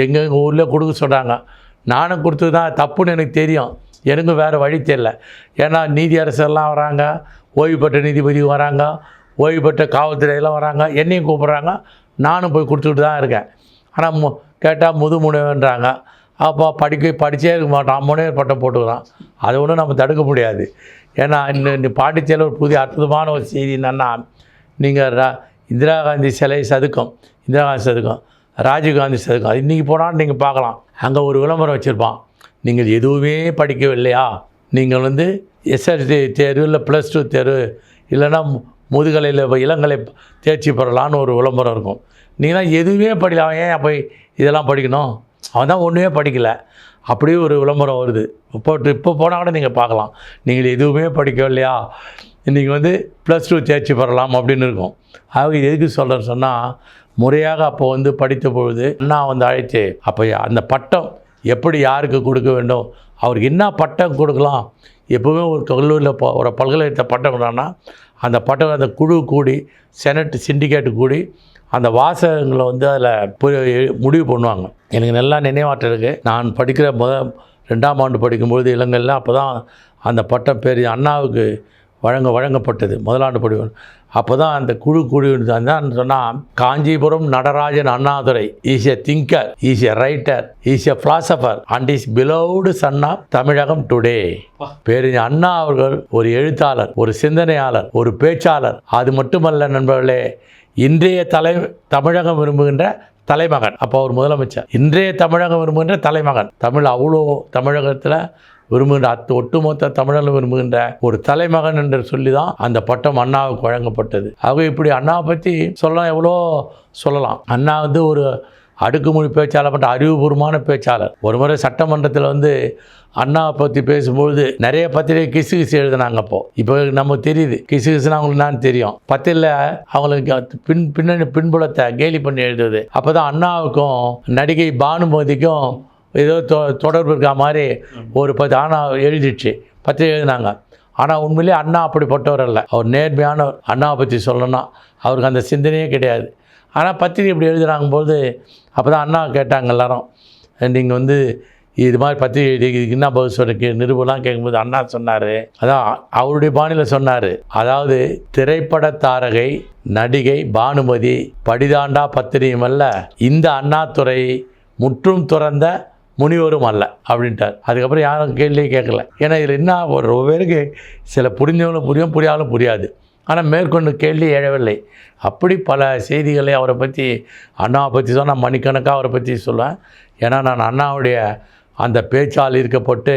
எங்கள் ஊரில் கொடுக்க சொல்கிறாங்க. நானும் கொடுத்தது தான் தப்புன்னு எனக்கு தெரியும். எனக்கும் வேறு வழி தெரியல. ஏன்னா நீதி அரசெல்லாம் வராங்க, ஓய்வு பெற்ற நீதிபதி வராங்க, ஓய்வு பெற்ற காவல்துறையெல்லாம் வராங்க, என்னையும் கூப்பிட்றாங்க. நானும் போய் கொடுத்துக்கிட்டு தான் இருக்கேன். ஆனால் கேட்டால் முனைவன்றாங்க. அப்போ படித்தே இருக்க மாட்டான், முனைவர் பட்டம் போட்டுக்கிறான். அதை ஒன்றும் நம்ம தடுக்க முடியாது. ஏன்னா இன்னும் பாண்டிச்சேரியில் ஒரு புதிய அற்புதமான ஒரு செய்தி என்னென்னா, நீங்கள் இந்திரா காந்தி சிலை சதுக்கம், இந்திரா காந்தி சதுக்கம், ராஜீவ்காந்தி சதுக்கம், அது இன்றைக்கி போனாலும் நீங்கள் பார்க்கலாம். அங்கே ஒரு விளம்பரம் வச்சுருப்பான், நீங்கள் எதுவுமே படிக்கவில்லையா, நீங்கள் வந்து எஸ்எஸ்சி தேர்வு இல்லை +2 தேர்வு இல்லைன்னா முதுகலையில் இளங்கலை தேர்ச்சி பெறலான்னு ஒரு விளம்பரம் இருக்கும். நீங்களாம் எதுவுமே படிக்கல, அவன் ஏன் போய் இதெல்லாம் படிக்கணும், அவன் தான் ஒன்றுமே படிக்கலை, அப்படியே ஒரு விளம்பரம் வருது. இப்போ போனால் கூட நீங்கள் பார்க்கலாம், நீங்கள் எதுவுமே படிக்கவில்லையா, நீங்கள் வந்து +2 தேர்ச்சி பெறலாம் அப்படின்னு இருக்கும். ஆக எதுக்கு சொல்கிறேன்னு சொன்னால், முறையாக அப்போ வந்து படித்த பொழுது அண்ணா வந்து அழைத்து அப்போ அந்த பட்டம் எப்படி யாருக்கு கொடுக்க வேண்டும், அவருக்கு என்ன பட்டம் கொடுக்கலாம். எப்போவுமே ஒரு கல்லூரியில் ஒரு பல்கலைக்கழகத்தை பட்டம் கொடுத்தாங்கன்னா அந்த பட்டம் அந்த குழு கூடி செனட் சிண்டிகேட்டு கூடி அந்த வாசகங்களை வந்து அதில் முடிவு பண்ணுவாங்க. எனக்கு நல்லா நினைவாற்றல் இருக்குது. நான் படிக்கிற 2ஆம் ஆண்டு படிக்கும்பொழுது இளங்கல்ல அப்போ தான் அந்த பட்டம் பேர் அண்ணாவுக்கு வழங்கப்பட்டது. 1ஆண்டு படிப்பு அப்போ தான் அந்த குழு தான் சொன்னால், Kanchipuram Natarajan Annadurai is a thinker, is a writer, is a philosopher and is beloved son of Tamilakam today. பேரறிஞர் அண்ணா அவர்கள் ஒரு எழுத்தாளர், ஒரு சிந்தனையாளர், ஒரு பேச்சாளர். அது மட்டுமல்ல நண்பர்களே, இன்றைய தமிழகம் விரும்புகின்ற தலைமகன். அப்போ அவர் முதலமைச்சர். இன்றைய தமிழகம் விரும்புகின்ற தலைமகன். தமிழ் அவ்வளோ தமிழகத்தில் விரும்புகின்ற ஒட்டுமொத்த தமிழர்கள் விரும்புகின்ற ஒரு தலைமகன் என்று சொல்லி தான் அந்த பட்டம் அண்ணாவுக்கு வழங்கப்பட்டது. ஆக இப்படி அண்ணாவை பற்றி சொல்லலாம், எவ்வளோ சொல்லலாம். அண்ணா வந்து ஒரு அடுக்குமொழி பேச்சாளர், பட்ட அறிவுபூர்வமான பேச்சாளர். ஒரு முறை சட்டமன்றத்தில் வந்து அண்ணாவை பற்றி பேசும்பொழுது நிறைய பத்திரிகை கிசு எழுதினாங்க. இப்போ நமக்கு தெரியுது கிசுனா அவங்களுக்கு நான் தெரியும். பத்திரில் அவங்களுக்கு பின்புலத்தை கேலி பண்ணி எழுதுவது. அப்போ தான் அண்ணாவுக்கும் நடிகை பானுமதிக்கும் ஏதோ தொடர்பு இருக்கா மாதிரி ஒரு 10 ஆனால் எழுதிடுச்சு, பத்திரிகை எழுதினாங்க. ஆனால் உண்மையிலேயே அண்ணா அப்படிப்பட்டவர் அல்ல. அவர் நேர்மையானவர். அண்ணாவை பற்றி சொல்லணும்னா அவருக்கு அந்த சிந்தனையே கிடையாது. ஆனால் பத்திரிகை இப்படி எழுதுறாங்கும்போது அப்போ தான் அண்ணா கேட்டாங்க எல்லாரும், நீங்கள் வந்து இது மாதிரி பத்திரிகை இதுக்கு என்ன பதில் சொல்லிருக்கு நிருபலாம் கேட்கும்போது அண்ணா சொன்னார், அதான் அவருடைய பாணியில் சொன்னார். அதாவது திரைப்பட தாரகை நடிகை பானுமதி படிதாண்டா பத்திரிகையும் அல்ல, இந்த அண்ணாதுரை முற்றும் துறந்த முனிவரும் அல்ல அப்படின்ட்டார். அதுக்கப்புறம் யாரும் கேள்வியே கேட்கல. ஏன்னா இதில் என்ன ஒரு பேருக்கு சில புரிஞ்சவங்களும் புரியும், புரியாலும் புரியாது. ஆனால் மேற்கொண்டு கேள்வி எழவில்லை. அப்படி பல செய்திகளை அவரை பற்றி அண்ணாவை பற்றி தான் நான் மணிக்கணக்காக அவரை பற்றி சொல்லுவேன். ஏன்னா நான் அண்ணாவுடைய அந்த பேச்சால் ஈர்க்கப்பட்டு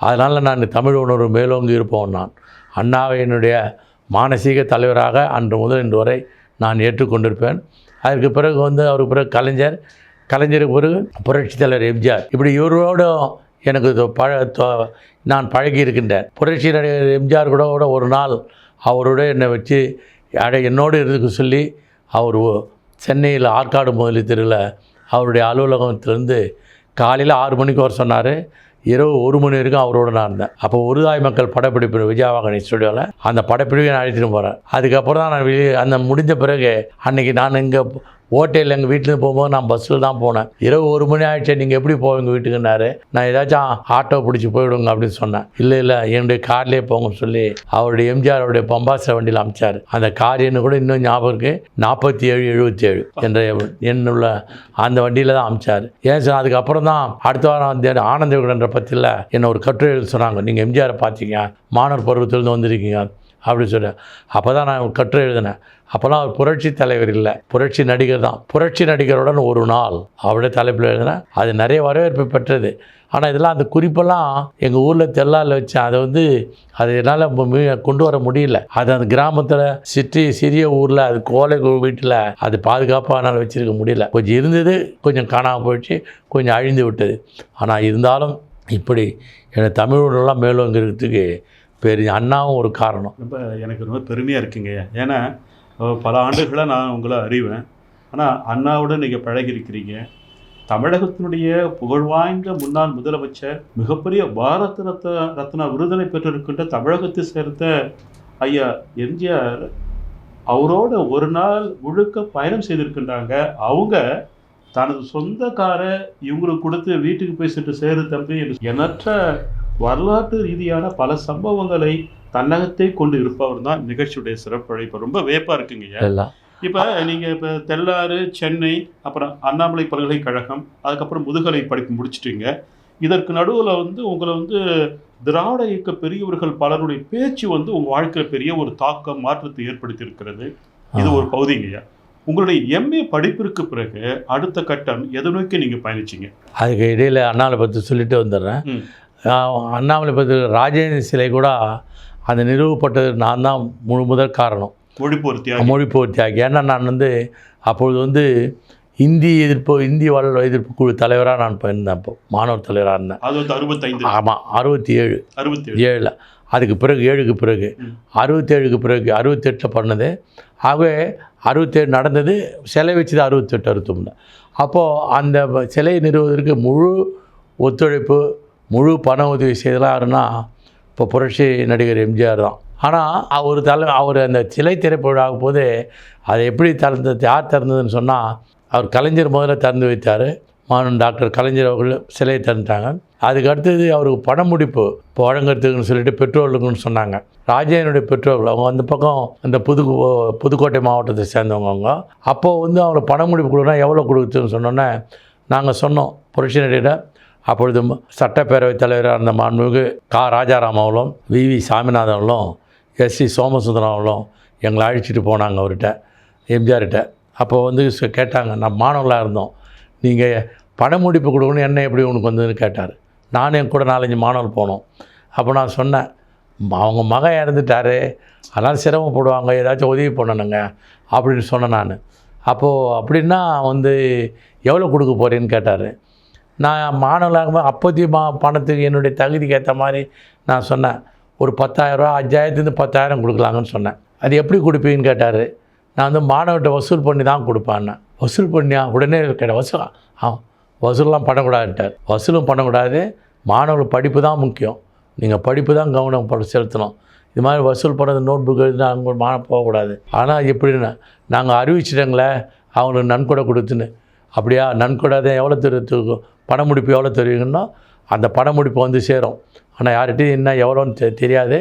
அதனால் நான் தமிழ் உணர்வு மேலோங்கி இருப்போம். நான் அண்ணாவை என்னுடைய மானசீக தலைவராக அன்று முதல் இன்று வரை நான் ஏற்றுக்கொண்டிருப்பேன். அதற்கு பிறகு வந்து அவருக்கு பிறகு கலைஞருக்கு பிறகு புரட்சி தலைவர் எம்ஜிஆர். இப்படி இவரோடு எனக்கு நான் பழகி இருக்கின்றேன். புரட்சி நடிகர் எம்ஜிஆர் கூட ஒரு நாள் அவரோட என்னை வச்சு என்னோடு இருக்க சொல்லி அவர் சென்னையில் ஆற்காடு முதலி தெருவில் அவருடைய அலுவலகத்திலேருந்து காலையில் 6 மணிக்கு வர சொன்னார். இரவு 1 மணி வரைக்கும் அவரோடு நான் இருந்தேன். அப்போ ஒருதாய் மக்கள் படப்பிடிப்பு விஜயவாகனி ஸ்டுடியோவில் அந்த படப்பிடிப்பை நான் அழைச்சிட்டு போகிறேன். அதுக்கப்புறம் தான் நான் அந்த முடிஞ்ச பிறகு அன்றைக்கி நான் இங்கே ஓட்டையில் எங்கள் வீட்டிலேருந்து போகும்போது நான் பஸ்ஸில் தான் போனேன். இரவு 1 மணி ஆகிடுச்சு, நீங்கள் எப்படி போவீங்க வீட்டுக்குன்னாரு. நான் ஏதாச்சும் ஆட்டோ பிடிச்சி போயிடுங்க அப்படின்னு சொன்னேன். இல்லை என்னுடைய கார்லேயே போங்கன்னு சொல்லி அவருடைய எம்ஜிஆருடைய பம்பாச வண்டியில் அமிச்சார். அந்த கார் என்ன கூட இன்னும் ஞாபகம் இருக்குது, 4777 என்ற எண்ணுள்ள அந்த வண்டியில் தான் அமிச்சார். ஏன் சார் அதுக்கப்புறம் தான் அடுத்த வாரம் ஆனந்த விகடன்ற பற்றியில் என்ன ஒரு கட்டுரை எழுத சொன்னாங்க. நீங்கள் எம்ஜிஆரை பார்த்தீங்க, மாணவர் பருவத்திலேருந்து வந்திருக்கீங்க, அப்படி சொன்னேன். அப்போ தான் நான் கட்டுரை எழுதினேன். அப்போலாம் அவர் புரட்சி தலைவர் இல்லை, புரட்சி நடிகர் தான். புரட்சி நடிகருடன் ஒரு நாள் அப்படியே தலைப்பில் எழுதினேன். அது நிறைய வரவேற்பு பெற்றது. ஆனால் இதெல்லாம் அந்த குறிப்பெல்லாம் எங்கள் ஊரில் தெல்லாரில் வச்சேன். அதை வந்து அது என்னால் கொண்டு வர முடியல. அது அந்த கிராமத்தில் சிறிய ஊரில் அது கோலை வீட்டில் அது பாதுகாப்பாக என்னால் வச்சுருக்க முடியல. கொஞ்சம் இருந்தது, கொஞ்சம் காணாமல் போயிடுச்சு, கொஞ்சம் அழிந்து விட்டது. ஆனால் இருந்தாலும் இப்படி எனக்கு தமிழோடலாம் மேலோங்கிறதுக்கு பெரிய அண்ணாவும் ஒரு காரணம். ரொம்ப எனக்கு ரொம்ப பெருமையாக இருக்குங்க. ஏன்னா பல ஆண்டுகளாக நான் உங்களை அறிவேன். ஆனால் அண்ணாவோட நீங்கள் பழகியிருக்கிறீங்க. தமிழகத்தினுடைய புகழ்வாய்ந்த முன்னாள் முதலமைச்சர், மிகப்பெரிய பாரத ரத்னா விருதினை பெற்றிருக்கின்ற தமிழகத்தை சேர்ந்த ஐயா எம்ஜிஆர் அவரோட ஒரு நாள் முழுக்க பயணம் செய்திருக்கின்றாங்க. அவங்க தனது சொந்த காரை இவங்களுக்கு கொடுத்து வீட்டுக்கு போய் சென்று சேரு தம்பி என்று எண்ணற்ற வரலாற்று ரீதியான பல சம்பவங்களை தன்னகத்தை கொண்டு இருப்பவர் தான் நிகழ்ச்சியுடைய சிறப்பழைப்பு. ரொம்ப வேப்பாக இருக்குங்க. எல்லாம் இப்போ நீங்கள் இப்போ தெல்லாறு, சென்னை, அப்புறம் அண்ணாமலை பல்கலைக்கழகம், அதுக்கப்புறம் முதுகலை படிப்பு முடிச்சிட்டிங்க. இதற்கு நடுவில் வந்து உங்களை வந்து திராவிட இயக்க பெரியவர்கள் பலருடைய பேச்சு வந்து உங்கள் வாழ்க்கையில் பெரிய ஒரு தாக்கம், மாற்றத்தை ஏற்படுத்தி இருக்கிறது. இது ஒரு பகுதிங்கய்யா. உங்களுடைய எம்ஏ படிப்பிற்கு பிறகு அடுத்த கட்டம் எதை நோக்கி நீங்கள் பயணிச்சிங்க? அதுக்கு இடையில் அண்ணாமலை பற்றி சொல்லிட்டு வந்துடுறேன். அண்ணாமலை பற்றி ராஜேந்திர சிலை கூட அந்த நிறுவப்பட்டது நான் தான் முதல் காரணம். மொழிப்போர் தியாகி. ஏன்னா நான் வந்து அப்பொழுது வந்து இந்தி எதிர்ப்பு குழு தலைவராக நான் இருந்தேன். அப்போ மாணவர் தலைவராக இருந்தேன். அது 65. ஆமாம், 67 அதுக்கு பிறகு 7க்கு பிறகு 67க்கு பிறகு 68 பண்ணது. ஆகவே 67 நடந்தது. சிலை வச்சுது 68 அப்போது அந்த சிலையை நிறுவுவதற்கு முழு ஒத்துழைப்பு, முழு பண உதவி செய்தலாம் யாருன்னா இப்போ புரட்சி நடிகர் எம்ஜிஆர் தான். ஆனால் அவர் அந்த சிலை திறப்புவிழாகும் போது அதை எப்படி யார் திறந்ததுன்னு சொன்னால், அவர் கலைஞர் முதல்ல திறந்து வைத்தார். மாணவன் டாக்டர் கலைஞர் அவர்கள் சிலையை திறந்துட்டாங்க. அதுக்கு அடுத்தது அவருக்கு பண முடிப்பு இப்போ வழங்குறதுக்குன்னு சொல்லிட்டு பெற்றோர்களுக்குன்னு சொன்னாங்க. ராஜேந்திரனுடைய பெற்றோர்கள் அவங்க அந்த பக்கம் அந்த புதுக்கோட்டை மாவட்டத்தை சேர்ந்தவங்க. அவங்க அப்போது வந்து அவங்களுக்கு பண முடிப்பு கொடுக்குறா எவ்வளோ கொடுக்குதுன்னு சொன்னோன்னே நாங்கள் சொன்னோம் புரட்சி நடிகரை. அப்பொழுது சட்டப்பேரவைத் தலைவராக இருந்த மாண்புமிகு ராஜாராம் அவர்களும், வி சாமிநாதன் அவர்களும், எஸ்சி சோமசுந்தரம் அவர்களும் எங்களை அழைச்சிட்டு போனாங்க அவர்கிட்ட, எம்ஜிஆர்கிட்ட. அப்போ வந்து கேட்டாங்க, நான் மாணவர்களாக இருந்தோம், நீங்கள் பண முடிப்பு கொடுக்கணும், என்ன எப்படி உனக்கு வந்ததுன்னு கேட்டார். நானும் என் கூட 4-5 மாணவர்கள் போனோம். அப்போ நான் சொன்னேன், அவங்க மகன் இறந்துட்டார், அதனால் சிரமப்படுவாங்க, ஏதாச்சும் உதவி பண்ணணுங்க அப்படின்னு சொன்னேன் நான். அப்போது அப்படின்னா வந்து எவ்வளோ கொடுக்க போகிறேன்னு கேட்டார். நான் மாணவர்களாக அப்போதைய பணத்துக்கு என்னுடைய தகுதிக்கு ஏற்ற மாதிரி நான் சொன்னேன், ஒரு 10,000 ரூபா, 5,000 10,000 கொடுக்கலாங்கன்னு சொன்னேன். அது எப்படி கொடுப்பீங்கன்னு கேட்டார். நான் வந்து மாணவர்கிட்ட வசூல் பண்ணி தான் கொடுப்பேன்னு. வசூல் பண்ணியா? உடனே கேட்டேன். வசூல்லாம் பண்ணக்கூடாதுட்டார். வசூலும் பண்ணக்கூடாது, மாணவர்கள் படிப்பு தான் முக்கியம், நீங்கள் படிப்பு தான் கவனம் செலுத்தணும். இது மாதிரி வசூல் பண்ணுறது நோட் புக் எழுதுனா அவங்க போகக்கூடாது. ஆனால் எப்படின்னு நாங்கள் அறிவிச்சிட்டங்களே அவங்களுக்கு நன்கொடை கொடுத்துன்னு. அப்படியா? நன்கொடை தான் எவ்வளோ தெரிவிக்கும், பண முடிப்பு எவ்வளோ தெரிவிக்கணும்னா அந்த பண முடிப்பு வந்து சேரும். ஆனால் யார்கிட்டையும் என்ன எவ்வளோன்னு தெரியாது.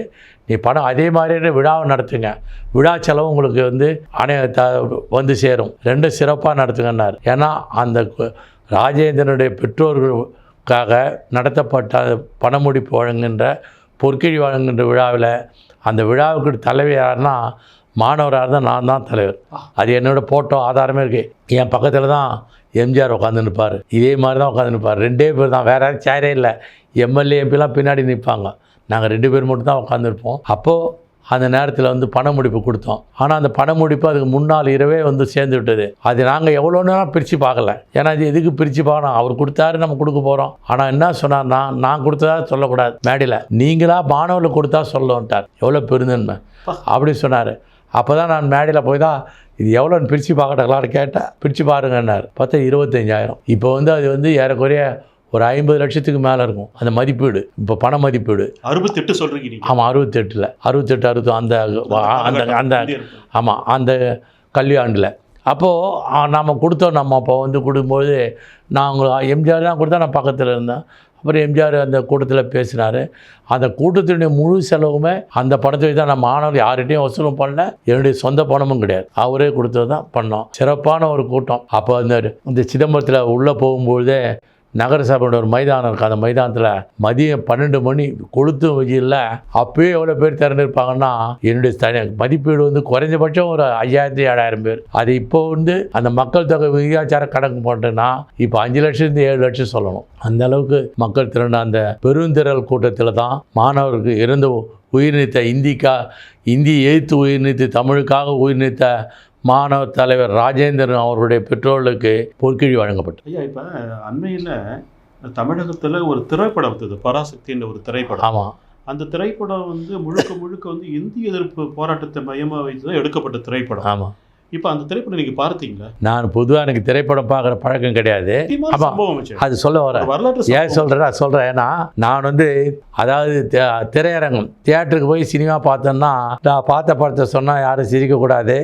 நீ பணம் அதே மாதிரியே விழாவை நடத்துங்க, விழா செலவு உங்களுக்கு வந்து வந்து சேரும், 2 சிறப்பாக நடத்துங்கன்னார். ஏன்னா அந்த ராஜேந்திரனுடைய பெற்றோர்களுக்காக நடத்தப்பட்ட பண முடிப்பு வழங்குகின்ற பொற்கிழி வழங்குகின்ற விழாவில் அந்த விழாவுக்கு தலைவர் யாருன்னா மாணவராக இருந்தால் நான் தான் தலைவர். அது என்னோடய ஃபோட்டோ ஆதாரமே இருக்குது. என் பக்கத்தில் தான் எம்ஜிஆர் உட்காந்துருப்பார், இதே மாதிரி தான் உட்காந்துருப்பார். 2 பேர் தான், வேறு யாரும் சேரே இல்லை. எம்எல்ஏ எம்பிலாம் பின்னாடி நிற்பாங்க, நாங்கள் 2 பேர் மட்டும் தான் உட்காந்துருப்போம். அப்போது அந்த நேரத்தில் வந்து பண முடிப்பு கொடுத்தோம். ஆனால் அந்த பண முடிப்பு அதுக்கு முன்னால் இரவே வந்து சேர்ந்து விட்டது. அது நாங்கள் எவ்வளோ நேரம் பிரித்து பார்க்கல. ஏன்னா அது எதுக்கு பிரித்து பார்க்கணும், அவர் கொடுத்தாரு, நம்ம கொடுக்க போகிறோம். ஆனால் என்ன சொன்னார்னா, நான் கொடுத்ததா சொல்லக்கூடாது மேடையில், நீங்களாக மாணவர்களுக்கு கொடுத்தா சொல்லட்டார். எவ்வளோ பெருந்தன்மை அப்படி சொன்னார். அப்போ தான் நான் மேடையில் போய் தான் இது எவ்வளோன்னு பிரித்து பார்க்கட்டலான்னு கேட்டேன். பிரித்து பாருங்கன்னார். பார்த்தா 25,000. இப்போ வந்து அது வந்து ஏறக்குறைய ஒரு 50 லட்சத்துக்கு மேலே இருக்கும் அந்த மதிப்பீடு. இப்போ பண மதிப்பீடு 68 சொல்கிறீங்க. ஆமாம், 68 அந்த அந்த அந்த ஆமாம், அந்த கல்வியாண்டில். அப்போது நம்ம கொடுத்தோம். நம்ம அப்போ வந்து கொடுக்கும்போது நான் எம்ஜிஆர் தான் கொடுத்தா, நான் பக்கத்தில் இருந்தேன். அப்புறம் எம்ஜிஆர் அந்த கூட்டத்தில் பேசினார். அந்த கூட்டத்தினுடைய முழு செலவுமே அந்த பணத்தை தான் நம்ம மாணவர் யார்கிட்டையும் வசூலும் பண்ணல, என்னுடைய சொந்த பணமும் கிடையாது, அவரே கொடுத்தது தான் பண்ணோம். சிறப்பான ஒரு கூட்டம். அப்போ இந்த சிதம்பரத்தில் உள்ளே போகும்போதே நகரசபையோட ஒரு மைதானம் இருக்குது. அந்த மைதானத்தில் மதியம் 12 மணி கொளுத்து வெயிலில் அப்போயே எவ்வளோ பேர் திறந்துருப்பாங்கன்னா என்னுடைய மதிப்பீடு வந்து குறைஞ்சபட்சம் ஒரு 5000 7000 பேர். அது இப்போ வந்து அந்த மக்கள் தொகை விகிதாச்சார கணக்கு போட்டேன்னா இப்போ 5 லட்சத்துலேருந்து 7 லட்சம் சொல்லணும். அந்த அளவுக்கு மக்கள் திரண்ட அந்த பெருந்திரள் கூட்டத்தில் தான் மாணவருக்கு இருந்து உயிர் நீத்த இந்தி எதிர்த்து உயிர் நீத்து தமிழுக்காக உயிர் நீத்த மாணவர் தலைவர் ராஜேந்திரன் அவருடைய பெற்றோர்களுக்கு பொற்கிழி வழங்கப்பட்டது. ஐயா, இப்போ அண்மையில் தமிழகத்தில் ஒரு திரைப்படம் வந்தது, பராசக்தின்ற ஒரு திரைப்படம். ஆமாம். அந்த திரைப்படம் வந்து முழுக்க வந்து இந்திய எதிர்ப்பு போராட்டத்தை மையமாக வைத்து தான் எடுக்கப்பட்ட திரைப்படம். ஆமாம். இப்போ அந்த திரைப்படம் நீங்கள் பார்த்தீங்களா? நான் பொதுவாக எனக்கு திரைப்படம் பார்க்குற பழக்கம் கிடையாது. அது சொல்ல வரேன், ஏன் சொல்கிறேன். ஏன்னா நான் வந்து அதாவது திரையரங்கம் தியேட்டருக்கு போய் சினிமா பார்த்தேன்னா நான் பார்த்த படத்தை சொன்னால் யாரும் சிரிக்கக்கூடாது.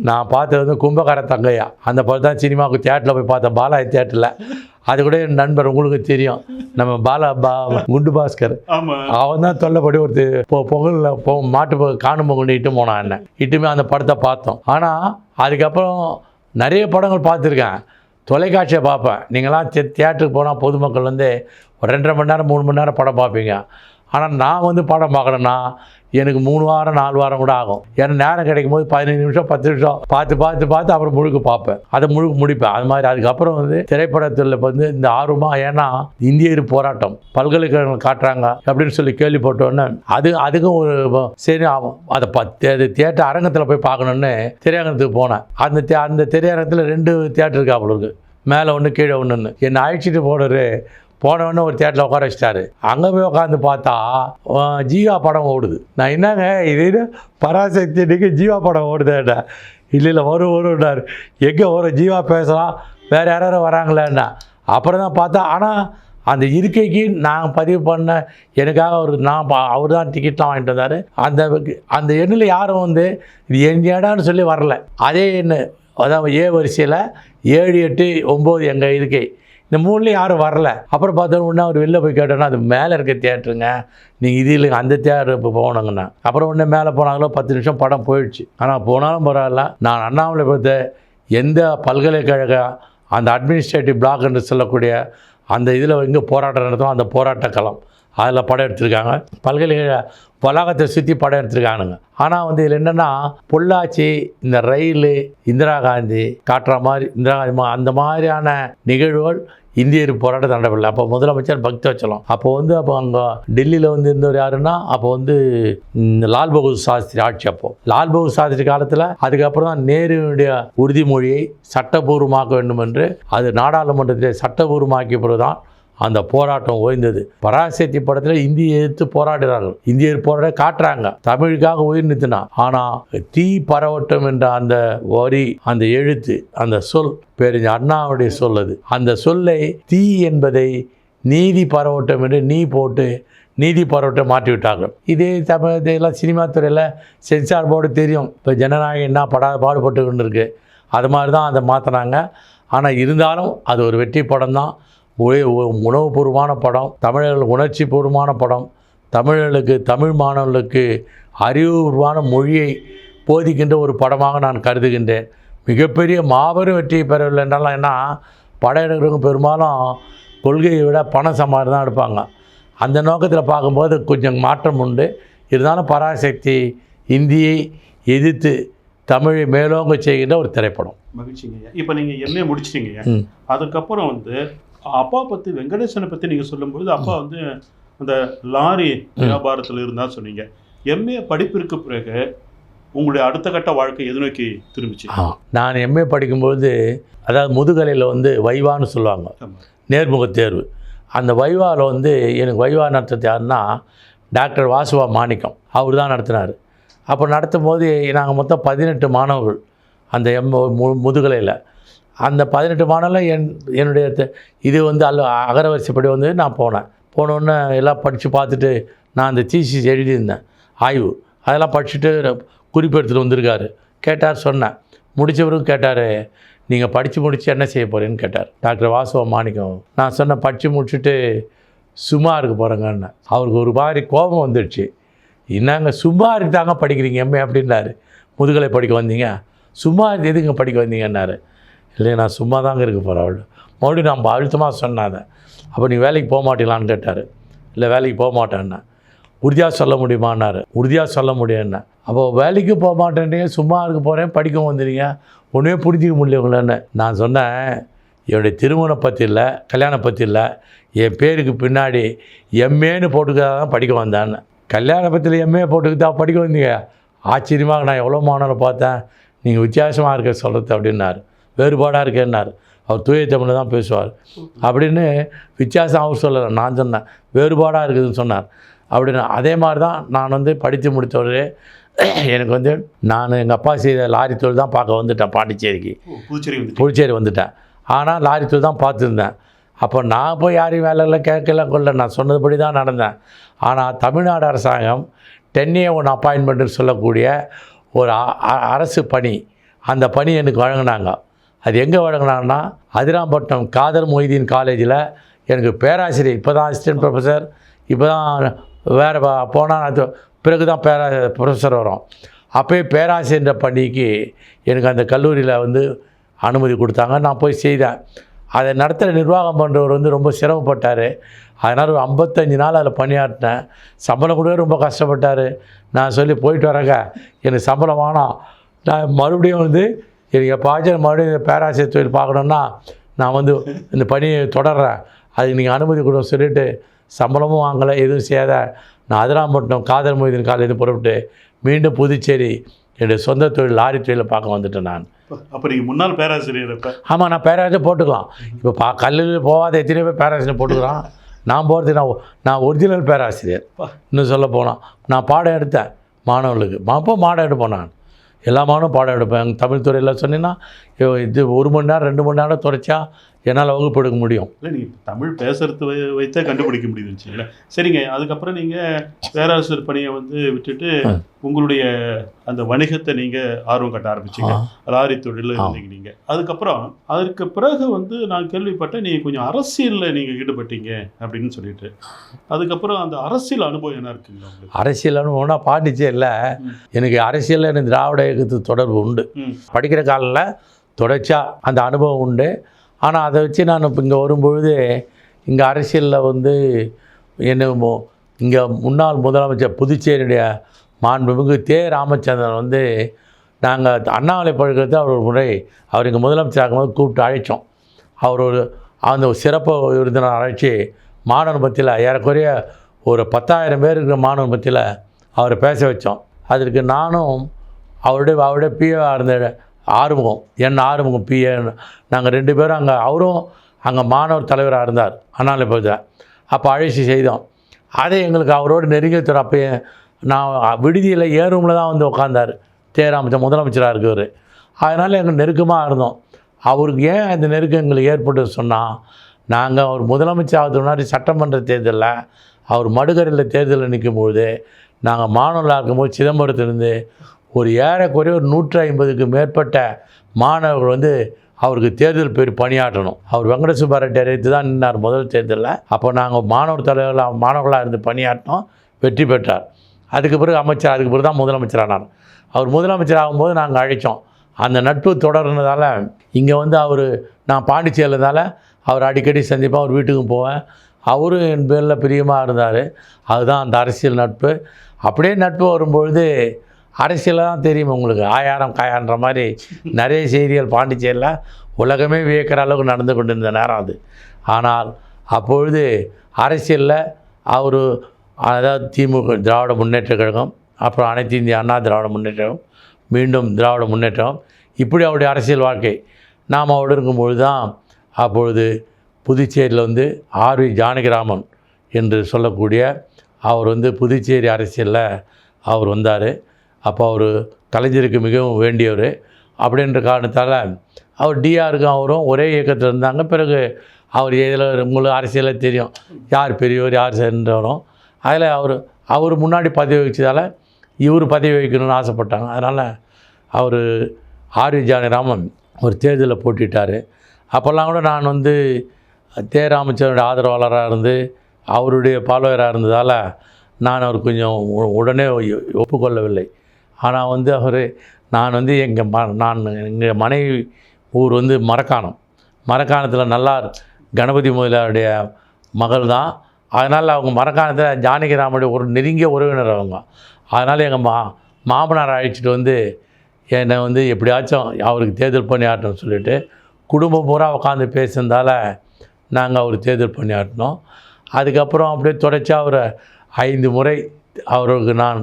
நான் பார்த்தது வந்து கும்பகார தங்கையா, அந்த படம் தான் சினிமாவுக்கு தியேட்டரில் போய் பார்த்தேன், பாலாஜி தியேட்டரில். அது கூட என் நண்பர் உங்களுக்கு தெரியும், நம்ம குண்டு பாஸ்கர், அவன் தான் தொல்லைப்படி ஒரு பொங்கலில் மாட்டு காணும் பொங்கல் இட்டு போனான். என்ன இட்டுமே அந்த படத்தை பார்த்தோம். ஆனால் அதுக்கப்புறம் நிறைய படங்கள் பார்த்துருக்கேன், தொலைக்காட்சியை பார்ப்பேன். நீங்களாம் தியேட்டருக்கு போனால் பொதுமக்கள் வந்து ஒரு 2.5 மணி நேரம் 3 மணி நேரம் படம் பார்ப்பீங்க. ஆனால் நான் வந்து படம் பார்க்குறேன்னா எனக்கு 3 வாரம் 4 வாரம் கூட ஆகும். ஏன்னா நேரம் கிடைக்கும் போது 15 நிமிஷம் 10 நிமிஷம் பார்த்து அப்புறம் முழுக்க பார்ப்பேன், அதை முடிப்பேன். அது மாதிரி அதுக்கப்புறம் வந்து திரைப்படத்தில் வந்து இந்த ஆர்வமாக, ஏன்னா இந்திய போராட்டம் பல்கலைக்கழகம் காட்டுறாங்க அப்படின்னு சொல்லி கேள்விப்பட்டோன்னே அதுக்கும் ஒரு சரி அதை தியேட்டர் அரங்கத்தில் போய் பார்க்கணுன்னு திரையரங்கத்துக்கு போனேன். அந்த திரையரங்கத்தில் 2 தியேட்டர் இருக்கா அவ்வளோ இருக்குது, மேலே ஒன்று கீழே ஒன்றுன்னு. என்னை அழைச்சிட்டு போனவொடனே ஒரு தியேட்டரில் உட்கார வச்சிட்டாரு. அங்கே போய் உட்காந்து பார்த்தா ஜீவா படம் ஓடுது. நான் என்னங்க இது பராசக்தி இன்றைக்கி ஜீவா படம் ஓடுதேடா. இல்லை வரும்னாரு. எங்கே வரும், ஜீவா பேசலாம், வேறு யாரும் வராங்களேன்னா. அப்புறம் தான் பார்த்தா, ஆனால் அந்த இருக்கைக்கு நான் பதிவு பண்ண எனக்காக அவர் தான் டிக்கெட்லாம் வாங்கிட்டு வந்தார். அந்த எண்ணில் யாரும் வந்து இது என் இடம்னு சொல்லி வரல. அதே எண்ணு, அதாவது ஏ வரிசையில் 7 8 9 எங்கள் இருக்கை, இந்த 3லேயும் யாரும் வரல. அப்புறம் பார்த்தோன்னா ஒன்று அவர் வெளில போய் கேட்டோன்னா அது மேலே இருக்க தியேட்டருங்க, நீங்கள் இது இல்லைங்க அந்த தியேட்டர் இப்போ போகணுங்கண்ணா. அப்புறம் ஒன்று மேலே போனாங்களோ 10 நிமிஷம் படம் போயிடுச்சு. ஆனால் போனாலும் பரவாயில்ல, நான் அண்ணாமலை பார்த்த எந்த பல்கலைக்கழக அந்த அட்மினிஸ்ட்ரேட்டிவ் பிளாக் என்று சொல்லக்கூடிய அந்த இதில் எங்கே போராட்டம் நடத்தும் அந்த போராட்ட களம், அதில் படம் எடுத்திருக்காங்க. பல்கலைக்கழக வளாகத்தை சுற்றி படம் எடுத்திருக்கானுங்க. ஆனால் வந்து இதில் என்னென்னா பொள்ளாச்சி, இந்த ரயில், இந்திரா காந்தி காட்டுற மாதிரி, அந்த மாதிரியான நிகழ்வுகள் இந்திய போராட்டம் நடக்கவில்லை. அப்போ முதலமைச்சர் பக்தவச்சலம். அப்போ அங்கே டெல்லியில் வந்து இருந்தவர் யாருன்னா, அப்போ லால் பகதூர் சாஸ்திரி ஆட்சி. அப்போ லால் பகதூர் சாஸ்திரி காலத்தில் அதுக்கப்புறம் தான் நேருடைய உறுதிமொழியை சட்டபூர்வமாக்க வேண்டும் என்று அது நாடாளுமன்றத்திலே சட்டபூர்வமாக்கிய பிறகுதான் அந்த போராட்டம் ஓய்ந்தது. பராசக்தி படத்தில் இந்திய எதிர்த்து போராடுறார்கள், இந்திய போராட காட்டுறாங்க, தமிழுக்காக உயிர் நிறுத்தினா. ஆனால் தீ பரவட்டும் என்ற அந்த வரி, அந்த எழுத்து, அந்த சொல் பேரறிஞர் அண்ணாவுடைய சொல்லது. அந்த சொல்லை தீ என்பதை நீதி பரவட்டும் என்று நீ போட்டு நீதி பரவட்டை மாற்றி விட்டார்கள். இதே தமிழெல்லாம் சினிமா துறையில் சென்சார் போர்டு தெரியும், இப்போ ஜனநாயகம் என்ன பாடுபட்டு கொண்டு இருக்கு, அது மாதிரி தான் அதை மாற்றினாங்க. ஆனால் இருந்தாலும் அது ஒரு வெற்றி படம் தான், உணவுபூர்வமான படம், தமிழர்களுக்கு உணர்ச்சி பூர்வமான படம், தமிழர்களுக்கு தமிழ் மாணவர்களுக்கு அறிவுபூர்வமான மொழியை போதிக்கின்ற ஒரு படமாக நான் கருதுகின்றேன். மிகப்பெரிய மாபெரும் வெற்றியை பெறவில்லை என்றாலும், ஏன்னா படம் எடுக்கிறவங்க பெரும்பாலும் கொள்கையை விட பணம் சம்பாதி தான் எடுப்பாங்க. அந்த நோக்கத்தில் பார்க்கும்போது கொஞ்சம் மாற்றம் உண்டு. இருந்தாலும் பராசக்தி இந்தியை எதிர்த்து தமிழை மேலோங்க செய்கின்ற ஒரு திரைப்படம். மகிழ்ச்சிங்க. இப்போ நீங்கள் எம்ஏ முடிச்சிட்டீங்க, அதுக்கப்புறம் அப்பா பற்றி, வெங்கடேசனை பற்றி நீங்கள் சொல்லும்போது அப்பா அந்த லாரி வியாபாரத்தில் இருந்தால் சொன்னீங்க. எம்ஏ படிப்பிற்கு பிறகு உங்களுடைய அடுத்த கட்ட வாழ்க்கை எது நோக்கி திரும்பிச்சு? நான் எம்ஏ படிக்கும்போது, அதாவது முதுகலையில் வைவான்னு சொல்லுவாங்க, நேர்முக தேர்வு. அந்த வைவாவில் எனக்கு வைவா நடத்துறது யாருன்னா டாக்டர் வாசுவா மாணிக்கம், அவர் தான் நடத்தினார். அப்போ நடத்தும் போது நாங்கள் மொத்தம் 18 மாணவர்கள் அந்த முதுகலையில். அந்த 18 மாணவர்கள் என்னுடைய இது அகரவரிசைப்படி நான் போனோன்னே எல்லாம் படித்து பார்த்துட்டு நான் அந்த தீசிஸ் எழுதியிருந்தேன், ஆய்வு, அதெல்லாம் படிச்சுட்டு குறிப்பெடுத்துட்டு வந்திருக்காரு. கேட்டார், சொன்னேன். முடித்தவரும் கேட்டார், நீங்கள் படித்து முடித்து என்ன செய்ய போகிறேன்னு கேட்டார் டாக்டர் வாசுவா மாணிக்கம். நான் சொன்னேன், படித்து முடிச்சுட்டு சும்மா இருக்க போகிறேங்கன்னு. அவருக்கு ஒரு மாதிரி கோபம் வந்துடுச்சு. என்னங்க சும்மா தாங்க படிக்கிறீங்க எம்ஏ அப்படின்னாரு. முதுகலை படிக்க வந்தீங்க, சும்மா எதுங்க படிக்க வந்தீங்கன்னாரு. இல்லை, நான் சும்மா தாங்க இருக்க போகிறேன். அவள் மறுபடியும் நான் அழுத்தமாக சொன்னாங்க. அப்போ நீ வேலைக்கு போக மாட்டீங்களான்னு கேட்டார். இல்லை வேலைக்கு போக மாட்டேன்னேன். உறுதியாக சொல்ல முடியுமான்னாரு. உறுதியாக சொல்ல முடியும்னே. அப்போ வேலைக்கு போக மாட்டேன்றீங்க, சும்மா இருக்க போகிறேன், படிக்க வந்துடுங்க, ஒன்றுமே புரிஞ்சிக்க முடியல உங்களேன்னு. நான் சொன்னேன், என்னுடைய திருமணம் பற்றி இல்லை, கல்யாணம் பற்றி இல்லை, என் பேருக்கு பின்னாடி எம்ஏன்னு போட்டுக்கிறதா தான் படிக்க வந்தேன்னு. கல்யாண பற்றியில் எம்ஏ போட்டுக்கிட்டா படிக்க வந்தீங்க? ஆச்சரியமாக நான் எவ்வளோ மாணவனை பார்த்தேன், நீங்கள் வித்தியாசமாக இருக்க சொல்கிறது அப்படின்னாரு. வேறுபாடாக இருக்கேன்னாரு. அவர் தூய தமிழில் தான் பேசுவார் அப்படின்னு. வித்தியாசம் அவர் சொல்லலை, நான் சொன்னேன் வேறுபாடாக இருக்குதுன்னு சொன்னார். அப்படின்னு அதே மாதிரி தான் நான் வந்து படித்து முடித்தவரே எனக்கு வந்து நான் எங்கள் அப்பா செய்த லாரி தொழில் தான் பார்க்க வந்துட்டேன் பாண்டிச்சேரிக்கு. புதுச்சேரி வந்துட்டேன். ஆனால் லாரி தொழில் தான் பார்த்துருந்தேன். அப்போ நான் போய் யாரையும் வேலையில் கேட்கல கொள்ள, நான் சொன்னதுபடி தான் நடந்தேன். ஆனால் தமிழ்நாடு அரசாங்கம் 10A1 அப்பாயின்மெண்ட்டுன்னு சொல்லக்கூடிய ஒரு அரசு பணி, அந்த பணி எனக்கு வழங்கினாங்க. அது எங்கே வழங்கினாங்கன்னா அதிராம்பட்டினம் காதர் மொய்தீன் காலேஜில் எனக்கு பேராசிரியர், இப்போ தான் அசிஸ்டன்ட் ப்ரொஃபஸர், இப்போ தான் வேறு போனால் பிறகு தான் ப்ரொஃபஸர் வரும். அப்போயே பேராசிரியர் பணிக்கு எனக்கு அந்த கல்லூரியில் வந்து அனுமதி கொடுத்தாங்க. நான் போய் செய்தேன். அதை நடத்துகிற நிர்வாகம் பண்ணுறவர் வந்து ரொம்ப சிரமப்பட்டார். அதனால் ஒரு 55 நாள் அதில் பணியாற்றினேன். சம்பளம் கூட ரொம்ப கஷ்டப்பட்டார். நான் சொல்லி போயிட்டு வரேங்க, எனக்கு சம்பளம் வேணாம், நான் மறுபடியும் வந்து எனக்கு எப்பாச்சும் மறுபடியும் பேராசிரியர் தொழில் பார்க்கணுன்னா நான் வந்து இந்த பணியை தொடர்றேன், அதுக்கு நீங்கள் அனுமதி கொடுன்னு சொல்லிவிட்டு சம்பளமும் வாங்கலை, எதுவும் செய்யாத நான் அதிராம்பட்டினம் காதர் மொய்தீன் காலேஜ் புறப்பட்டு மீண்டும் புதுச்சேரி என்னுடைய சொந்த தொழில் லாரி தொழிலை பார்க்க வந்துட்டேன் நான். அப்போ நீங்கள் முன்னாள் பேராசிரியர்? இப்போ ஆமாம், நான் பேராசிரியர் போட்டுக்கலாம். இப்போ கல்லூரியில் போகாத எத்தனை பேர் பேராசிரியர் போட்டுக்கிறான். நான் போகிறது நான் ஒரிஜினல் பேராசிரியர். இன்னும் சொல்ல போனால் நான் பாடம் எடுத்தேன் மாணவர்களுக்கு. அப்போ பாடம் எடுப்பேன் நான், எல்லா மாணவனும் பாடம் எடுப்பேன். எங்கள் தமிழ் துறையில் சொன்னீங்கன்னா இது 1 மணி நேரம் 2 மணி நேரம் தொடச்சா என்னால் வகுப்பு எடுக்க முடியும். இல்லை, நீங்கள் தமிழ் பேசுறது வைத்தே கண்டுபிடிக்க முடியுதுன்னு. சரிங்க, அதுக்கப்புறம் நீங்கள் பேராசிரியர் பணியை வந்து விட்டுட்டு உங்களுடைய அந்த வணிகத்தை நீங்கள் ஆர்வம் கட்ட ஆரம்பிச்சிங்க, லாரி தொழிலில் இருந்தீங்க நீங்கள். அதுக்கப்புறம் அதற்கு பிறகு வந்து நான் கேள்விப்பட்டேன் நீங்கள் கொஞ்சம் அரசியலில் நீங்கள் ஈடுபட்டீங்க அப்படின்னு சொல்லிட்டு. அதுக்கப்புறம் அந்த அரசியல் அனுபவம் என்ன இருக்குங்களா உங்களுக்கு? அரசியல் அனுபவம்னா பாண்டிச்சேரியில் எனக்கு அரசியலில் எனக்கு திராவிட இயக்கத்துக்கு தொடர்பு உண்டு. படிக்கிற காலில் தொடர்ச்சியாக அந்த அனுபவம் உண்டு. ஆனால் அதை வச்சு நான் இப்போ இங்கே வரும்பொழுது இங்கே அரசியலில் வந்து என்ன இங்கே முன்னாள் முதலமைச்சர் புதுச்சேரியுடைய மாண்புமிகு தே. ராமச்சந்திரன் வந்து நாங்கள் அண்ணாமலை பழக்கத்தை அவர் ஒரு முறை அவர் இங்கே முதலமைச்சர் ஆகும்போது கூப்பிட்டு அழைச்சோம். அவர் அந்த சிறப்பு விருந்தினர் அழைச்சி மாணவர் மத்தியில் ஏறக்குறைய ஒரு 10,000 பேர் இருக்கிற மாணவர் மத்தியில் அவரை பேச வச்சோம். அதற்கு நானும் அவருடைய பிஏவாக இருந்த ஆறுமுகம், ஆறுமுகம் பிஏ, நாங்கள் 2 பேரும் அங்கே, அவரும் அங்கே மாணவர் தலைவராக இருந்தார் அண்ணாமலை பகுதியில். அப்போ அழைச்சி செய்தோம். அதை எங்களுக்கு அவரோடு நெருங்கிய அப்போ நான் விடுதியில் ஏறுமில் தான் வந்து உட்காந்தார் ராமச்சந்திரன், முதலமைச்சராக இருக்கவர். அதனால் எங்கள் நெருக்கமாக இருந்தோம். அவருக்கு ஏன் அந்த நெருக்கம் எங்களுக்கு ஏற்பட்டு சொன்னால், நாங்கள் அவர் முதலமைச்சர் ஆகிறதுக்கு முன்னாடி சட்டமன்ற தேர்தலில் அவர் மடுகரையில் தேர்தலில் நிற்கும்பொழுது நாங்கள் மாணவர்களாக இருக்கும்போது சிதம்பரத்திலிருந்து ஒரு ஏறக்குறைய ஒரு 150க்கு மேற்பட்ட மாணவர்கள் வந்து அவருக்கு தேர்தல் பேர் பணியாற்றணும். அவர் வெங்கட சுப்பாரெட்டி அறிவித்து தான் நின்றார் முதல் தேர்தலில். அப்போ நாங்கள் மாணவர்களாக இருந்து பணியாற்றினோம், வெற்றி பெற்றார். அதுக்கு பிறகு அமைச்சர், அதுக்கு பிறகு தான் முதலமைச்சரானார். அவர் முதலமைச்சர் ஆகும்போது நாங்கள் அழைச்சோம். அந்த நட்பு தொடர்னதால் இங்கே வந்து நான் பாண்டிச்சேரியில் இருந்தால அவர் அடிக்கடி சந்திப்பேன், அவர் வீட்டுக்கும் போவேன். அவரும் என் பேரில் பிரியமாக இருந்தார். அதுதான் அந்த அரசியல் நட்பு. அப்படியே நட்பு வரும்பொழுது அரசியலில் தான் தெரியும் உங்களுக்கு, ஆயாரம் காயான்ற மாதிரி நிறைய செய்திகள் பாண்டிச்சேரியில் உலகமே வியக்கிற அளவுக்கு நடந்து கொண்டிருந்த நேரம் அது. ஆனால் அப்பொழுது அரசியலில் அவர், அதாவது திமுக திராவிட முன்னேற்ற கழகம், அப்புறம் அனைத்து இந்திய அண்ணா திராவிட முன்னேற்றம், மீண்டும் திராவிட முன்னேற்றம், இப்படி அவருடைய அரசியல் வாழ்க்கை. நாம் அவரோடு இருக்கும்பொழுது தான் அப்பொழுது புதுச்சேரியில் வந்து ஆர்வி ஜானகிராமன் என்று சொல்லக்கூடிய அவர் வந்து புதுச்சேரி அரசியலில் அவர் வந்தார். அப்போ அவர் கலைஞருக்கு மிகவும் வேண்டியவர். அப்படின்ற காரணத்தால் அவர் டிஆருக்கும் அவரும் ஒரே இயக்கத்தில் இருந்தாங்க. பிறகு அவர் இதில் உங்களுக்கு அரசியலில் தெரியும் யார் பெரியவர் யார் சென்றவரும். அதில் அவர் முன்னாடி பதவி வச்சதால் இவர் பதவி வைக்கணும்னு ஆசைப்பட்டாங்க. அதனால் அவர் ஆர்வி ஜானகிராமன் ஒரு தேர்தலில் போட்டிட்டார். அப்போல்லாம் கூட நான் வந்து ராமச்சந்திரனுடைய ஆதரவாளராக இருந்து அவருடைய ஃபாலோவராக இருந்ததால் நான் அவர் கொஞ்சம் உடனே ஒப்புக்கொள்ளவில்லை. ஆனால் வந்து நான் வந்து எங்கள் மனைவி ஊர் வந்து மரக்காணத்தில் நல்லார் கணபதி முதலியாருடைய மகள் தான். அதனால் அவங்க மரக்காணத்தில் ஜானகிராமனுடைய ஒரு நெருங்கிய உறவினர் அவங்க. அதனால் எங்கள் மாமனார் அழைச்சிட்டு வந்து என்னை வந்து எப்படியாச்சும் அவருக்கு தேர்தல் பணியாற்றணும்னு சொல்லிவிட்டு குடும்பம் பூரா உட்காந்து பேசுனதால் நாங்கள் அவர் தேர்தல் பணியாற்றினோம். அதுக்கப்புறம் அப்படியே தொடர்ச்சியாக அவர் 5 முறை அவருக்கு நான்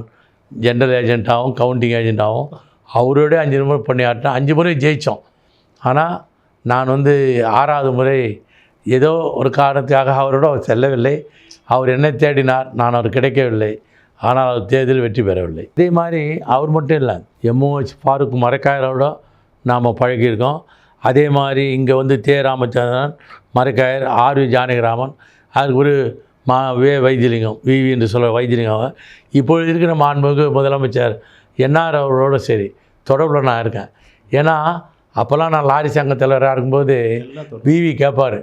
ஜென்ரல் ஏஜெண்ட்டாகவும் கவுண்டிங் ஏஜெண்ட்டாகவும் அவரோட 5 முறை பணியாற்றினோம். 5 முறை ஜெயித்தோம். ஆனால் நான் வந்து 6வது முறை ஏதோ ஒரு காரணத்துக்காக அவரோட செல்லவில்லை. அவர் என்னை தேடினார், நான் அவர் கிடைக்கவில்லை. ஆனால் அவர் தேர்தல் வெற்றி பெறவில்லை. இதே மாதிரி அவர் மட்டும் இல்லை, எம்ஓஹெச் ஃபாரூக் மரக்காயரோட நாம் பழகியிருக்கோம். அதே மாதிரி இங்கே வந்து ராமச்சந்திரன் மரக்காயர், ஆர்வி ஜானகிராமன், அதுக்கு ஒரு வைத்தியலிங்கம் விவி என்று சொல்ல வைத்தியலிங்கம், இப்பொழுது இருக்கிற மாண்புமிகு முதலமைச்சர் என்ஆர் அவரோட சரி தொடர்பில் நான் இருக்கேன். ஏன்னா அப்போல்லாம் நான் லாரி சங்க தலைவராக இருக்கும்போது விவி கேட்பார்,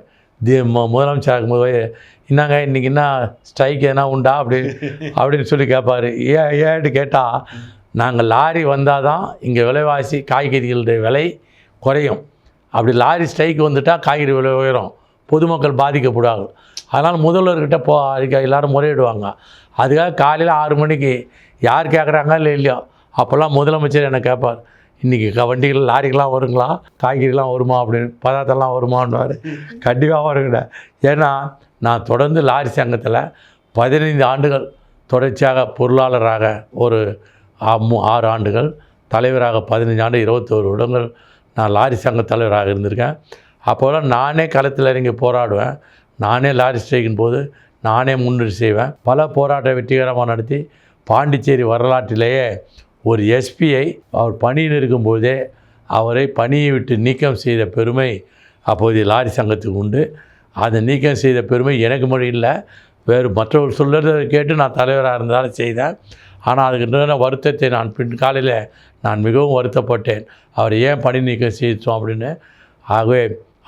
முதலமைச்சராக இருக்கும்போது என்னங்க இன்றைக்கி என்ன ஸ்ட்ரைக் எதனா உண்டா அப்படின்னு சொல்லி கேட்பார். ஏன்னு கேட்டால் நாங்கள் லாரி வந்தால் தான் இங்கே விலைவாசி காய்கறிகளுடைய விலை குறையும். அப்படி லாரி ஸ்ட்ரைக் வந்துட்டால் காய்கறி விலை உயரும், பொதுமக்கள் பாதிக்கக்கூடாது. அதனால் முதல்வர்கிட்ட எல்லோரும் முறையிடுவாங்க. அதுக்காக காலையில் 6 மணிக்கு யார் கேட்குறாங்க இல்லையோ அப்போல்லாம் முதலமைச்சர் என்னை கேட்பார், இன்றைக்கி வண்டிகள் லாரிகள்லாம் வருங்களா, காய்கறிலாம் வருமா அப்படின்னு, பதார்த்தம்லாம் வருமானு. கண்டிப்பாக வருங்க. ஏன்னா நான் தொடர்ந்து லாரி சங்கத்தில் 15 ஆண்டுகள் தொடர்ச்சியாக பொருளாளராக, ஒரு 6 ஆண்டுகள் தலைவராக, 15 ஆண்டு 21 வருடங்கள் நான் லாரி சங்க தலைவராக இருந்திருக்கேன். அப்போலாம் நானே களத்தில் இறங்கி போராடுவேன். நானே லாரி ஸ்ட்ரைக்கின் போது நானே முன்னெடுத்து செய்வேன். பல போராட்ட வெற்றிகரமாக நடத்தி பாண்டிச்சேரி வரலாற்றிலேயே ஒரு எஸ்பியை அவர் பணியில் இருக்கும்போதே அவரை பணியை விட்டு நீக்கம் செய்த பெருமை அப்போதைய லாரி சங்கத்துக்கு உண்டு. அதை நீக்கம் செய்த பெருமை எனக்கு மட்டும் இல்லை, வேறு மற்றவர்கள் சொல்கிறத கேட்டு நான் தலைவராக இருந்தாலும் செய்தேன். ஆனால் அதுக்கு வருத்தத்தை நான் பின்காலையில் நான் மிகவும் வருத்தப்பட்டேன், அவர் ஏன் பணி நீக்கம் செய்தோம் அப்படின்னு. ஆகவே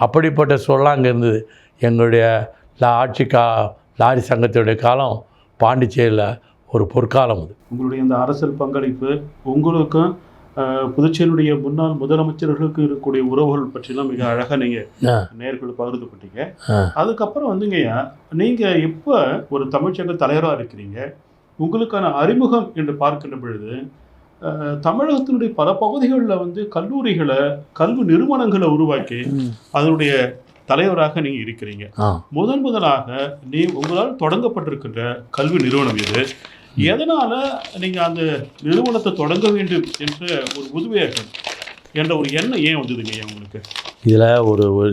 அப்படிப்பட்ட சூழலாம் அங்கே இருந்தது. எங்களுடைய லாரி சங்கத்தினுடைய காலம் பாண்டிச்சேரியில் ஒரு பொற்காலம். அது உங்களுடைய இந்த அரசியல் பங்களிப்பு உங்களுக்கும் புதுச்சேரியுடைய முன்னாள் முதலமைச்சர்களுக்கு இருக்கக்கூடிய உறவுகள் பற்றிலாம் மிக அழகாக நீங்கள் நேயர்களுக்கு பகிர்ந்துப்பட்டீங்க. அதுக்கப்புறம் வந்துங்கய்யா, நீங்கள் இப்போ ஒரு தமிழ்ச்சங்க தலைவராக இருக்கிறீங்க. உங்களுக்கான அறிமுகம் என்று பார்க்கின்ற பொழுது தமிழகத்தினுடைய பல பகுதிகளில் வந்து கல்லூரிகளை, கல்வி நிறுவனங்களை உருவாக்கி அதனுடைய தலைவராக நீங்கள் இருக்கிறீங்க. முதலாக உங்களால் தொடங்கப்பட்டிருக்கின்ற கல்வி நிறுவனம் இது. எதனால் நீங்கள் அந்த நிறுவனத்தை தொடங்க வேண்டும் என்ற ஒரு உத்வேகம் என்ற ஒரு எண்ணம் ஏன் வந்ததுங்க உங்களுக்கு? இதில்